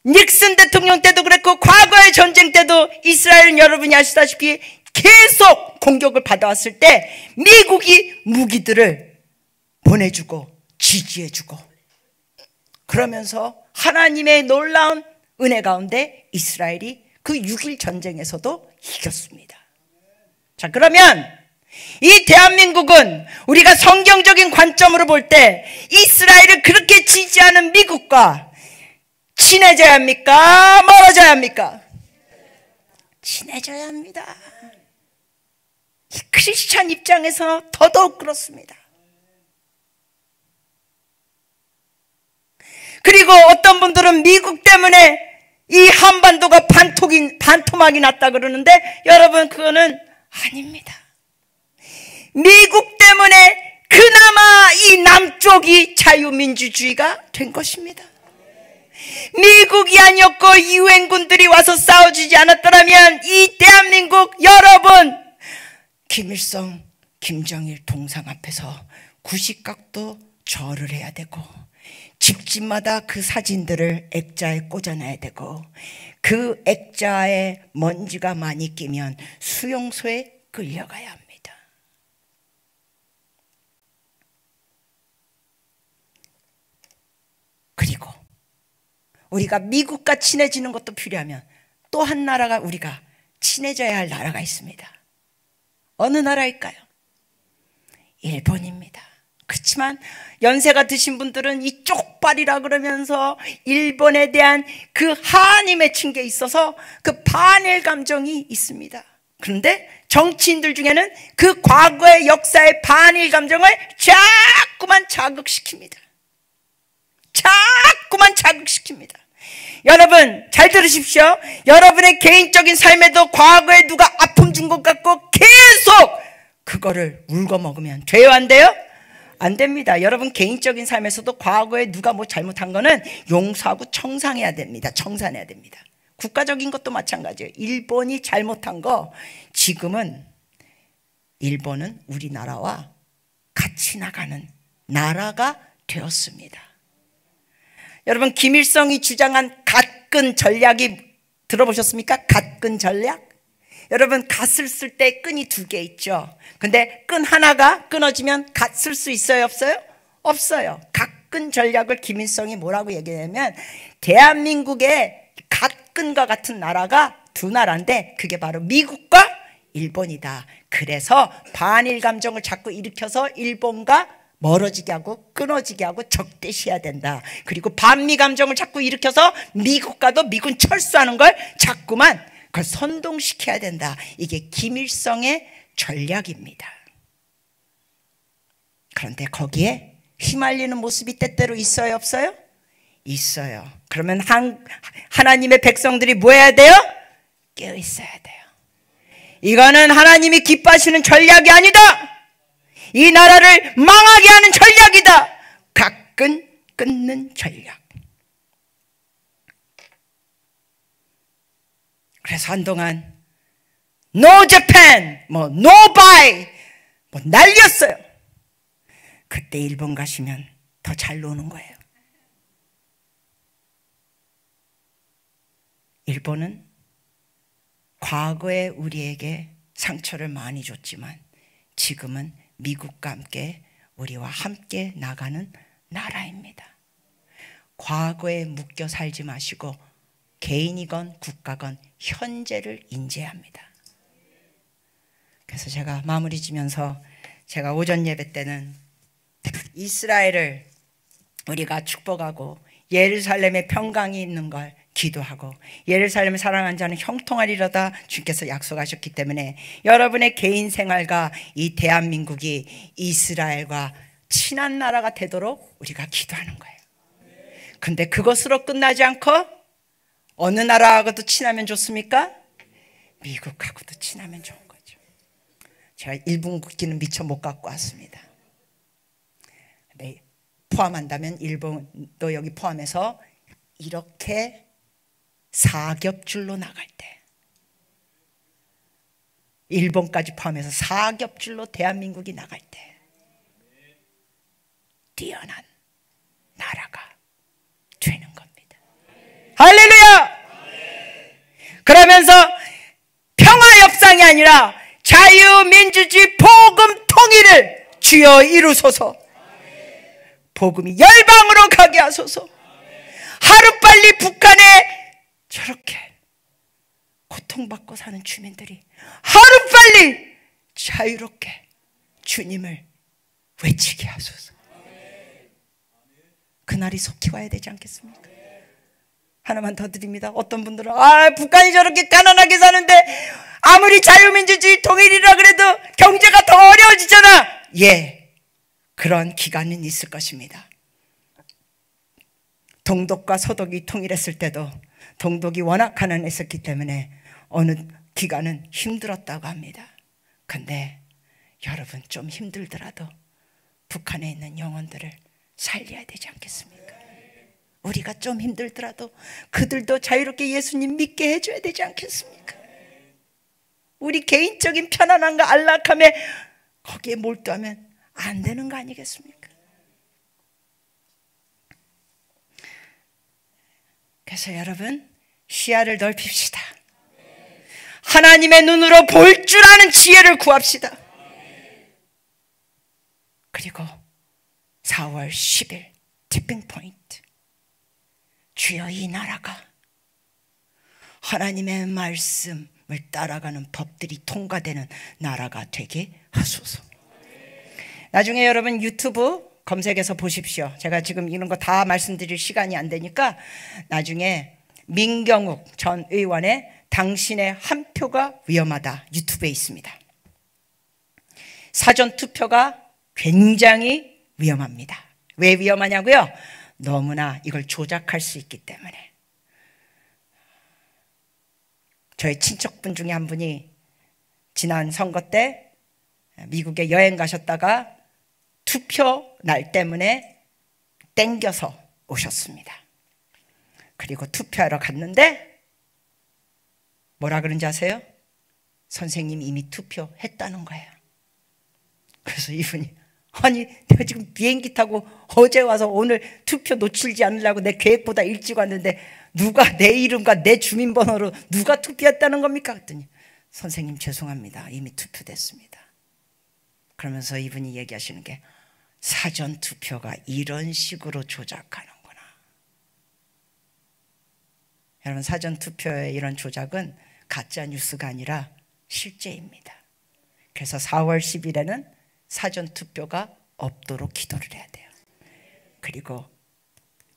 Speaker 1: 닉슨 대통령 때도 그랬고, 과거의 전쟁 때도 이스라엘은 여러분이 아시다시피 계속 공격을 받아왔을 때 미국이 무기들을 보내주고 지지해주고, 그러면서 하나님의 놀라운 은혜 가운데 이스라엘이 그 6.1 전쟁에서도 이겼습니다. 자, 그러면 이 대한민국은 우리가 성경적인 관점으로 볼 때 이스라엘을 그렇게 지지하는 미국과 친해져야 합니까? 멀어져야 합니까? 친해져야 합니다. 이 크리스찬 입장에서 더더욱 그렇습니다. 그리고 어떤 분들은 미국 때문에 이 한반도가 반토막이 났다 그러는데, 여러분, 그거는 아닙니다. 미국 때문에 그나마 이 남쪽이 자유민주주의가 된 것입니다. 미국이 아니었고 유엔군들이 와서 싸워주지 않았더라면 이 대한민국, 여러분, 김일성, 김정일 동상 앞에서 90각도 절을 해야 되고, 집집마다 그 사진들을 액자에 꽂아놔야 되고, 그 액자에 먼지가 많이 끼면 수용소에 끌려가야 합니다. 그리고 우리가 미국과 친해지는 것도 필요하면 또 한 나라가, 우리가 친해져야 할 나라가 있습니다. 어느 나라일까요? 일본입니다. 그렇지만 연세가 드신 분들은 이 쪽발이라 그러면서 일본에 대한 그 한이 맺힌 게 있어서 그 반일 감정이 있습니다. 그런데 정치인들 중에는 그 과거의 역사의 반일 감정을 자꾸만 자극시킵니다. 자꾸만 자극시킵니다. 여러분, 잘 들으십시오. 여러분의 개인적인 삶에도 과거에 누가 아픔 준 것 같고 계속 그거를 울거먹으면 돼요, 안 돼요? 안 됩니다. 여러분 개인적인 삶에서도 과거에 누가 뭐 잘못한 거는 용서하고 청산해야 됩니다. 청산해야 됩니다. 국가적인 것도 마찬가지예요. 일본이 잘못한 거, 지금은 일본은 우리나라와 같이 나가는 나라가 되었습니다. 여러분, 김일성이 주장한 갓근 전략이 들어보셨습니까? 갓근 전략? 여러분, 갓을 쓸 때 끈이 2개 있죠. 근데 끈 하나가 끊어지면 갓 쓸 수 있어요, 없어요? 없어요. 갓근 전략을 김일성이 뭐라고 얘기하냐면, 대한민국의 갓근과 같은 나라가 2 나라인데 그게 바로 미국과 일본이다. 그래서 반일 감정을 자꾸 일으켜서 일본과 멀어지게 하고 끊어지게 하고 적대시해야 된다. 그리고 반미 감정을 자꾸 일으켜서 미국과도 미군 철수하는 걸 자꾸만 그걸 선동시켜야 된다. 이게 김일성의 전략입니다. 그런데 거기에 휘말리는 모습이 때때로 있어요, 없어요? 있어요. 그러면 하나님의 백성들이 뭐 해야 돼요? 깨어 있어야 돼요. 이거는 하나님이 기뻐하시는 전략이 아니다. 이 나라를 망하게 하는 전략이다. 가끔 끊는 전략. 그래서 한동안 No Japan, No Buy, 난리였어요. 그때 일본 가시면 더 잘 노는 거예요. 일본은 과거에 우리에게 상처를 많이 줬지만 지금은 미국과 함께 우리와 함께 나가는 나라입니다. 과거에 묶여 살지 마시고 개인이건 국가건 현재를 인지합니다. 그래서 제가 마무리 지면서 제가 오전 예배 때는 이스라엘을 우리가 축복하고 예루살렘에 평강이 있는 걸 기도하고 예루살렘을 사랑하는 자는 형통하리로다 주께서 약속하셨기 때문에 여러분의 개인 생활과 이 대한민국이 이스라엘과 친한 나라가 되도록 우리가 기도하는 거예요. 근데 그것으로 끝나지 않고 어느 나라하고도 친하면 좋습니까? 미국하고도 친하면 좋은 거죠. 제가 일본 국기는 미처 못 갖고 왔습니다. 근데 포함한다면 일본도 여기 포함해서 이렇게 사겹줄로 나갈 때 일본까지 포함해서 사겹줄로 대한민국이 나갈 때 뛰어난 나라가 되는 겁니다. 할렐루야! 그러면서 평화 협상이 아니라 자유민주주의 복음 통일을 주여 이루소서. 복음이 열방으로 가게 하소서. 하루빨리 북한에 저렇게 고통받고 사는 주민들이 하루빨리 자유롭게 주님을 외치게 하소서. 그날이 속히 와야 되지 않겠습니까? 하나만 더 드립니다. 어떤 분들은 북한이 저렇게 가난하게 사는데 아무리 자유민주주의 통일이라 그래도 경제가 더 어려워지잖아. 예, 그런 기간은 있을 것입니다. 동독과 서독이 통일했을 때도 동독이 워낙 가난했었기 때문에 어느 기간은 힘들었다고 합니다. 근데 여러분 좀 힘들더라도 북한에 있는 영혼들을 살려야 되지 않겠습니까? 우리가 좀 힘들더라도 그들도 자유롭게 예수님 믿게 해줘야 되지 않겠습니까? 우리 개인적인 편안함과 안락함에 거기에 몰두하면 안 되는 거 아니겠습니까? 그래서 여러분 시야를 넓힙시다. 하나님의 눈으로 볼 줄 아는 지혜를 구합시다. 그리고 4월 10일 티핑 포인트. 주여 이 나라가 하나님의 말씀을 따라가는 법들이 통과되는 나라가 되게 하소서. 나중에 여러분 유튜브 검색해서 보십시오. 제가 지금 이런 거 다 말씀드릴 시간이 안 되니까 나중에 민경욱 전 의원의 당신의 한 표가 위험하다 유튜브에 있습니다. 사전투표가 굉장히 위험합니다. 왜 위험하냐고요? 너무나 이걸 조작할 수 있기 때문에. 저희 친척분 중에 한 분이 지난 선거 때 미국에 여행 가셨다가 투표 날 때문에 땡겨서 오셨습니다. 그리고 투표하러 갔는데 뭐라 그런지 아세요? 선생님 이미 투표했다는 거예요. 그래서 이분이 아니 내가 지금 비행기 타고 어제 와서 오늘 투표 놓치지 않으려고 내 계획보다 일찍 왔는데 누가 내 이름과 내 주민번호로 누가 투표했다는 겁니까? 그랬더니 선생님 죄송합니다. 이미 투표됐습니다. 그러면서 이분이 얘기하시는 게 사전투표가 이런 식으로 조작하는구나. 여러분 사전투표의 이런 조작은 가짜뉴스가 아니라 실제입니다. 그래서 4월 10일에는 사전투표가 없도록 기도를 해야 돼요. 그리고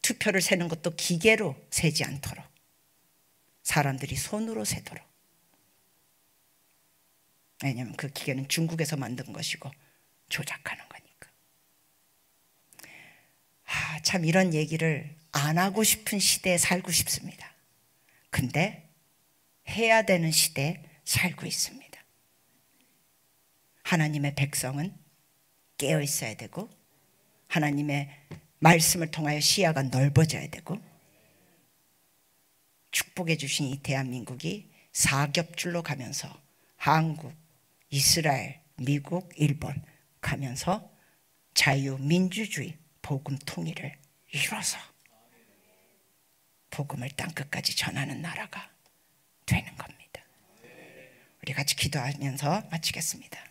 Speaker 1: 투표를 세는 것도 기계로 세지 않도록 사람들이 손으로 세도록. 왜냐하면 그 기계는 중국에서 만든 것이고 조작하는 거니까. 참 이런 얘기를 안 하고 싶은 시대에 살고 싶습니다. 근데 해야 되는 시대에 살고 있습니다. 하나님의 백성은 깨어 있어야 되고 하나님의 말씀을 통하여 시야가 넓어져야 되고 축복해 주신 이 대한민국이 사겹줄로 가면서 한국, 이스라엘, 미국, 일본 가면서 자유민주주의, 복음 통일을 이뤄서 복음을 땅끝까지 전하는 나라가 되는 겁니다. 우리 같이 기도하면서 마치겠습니다.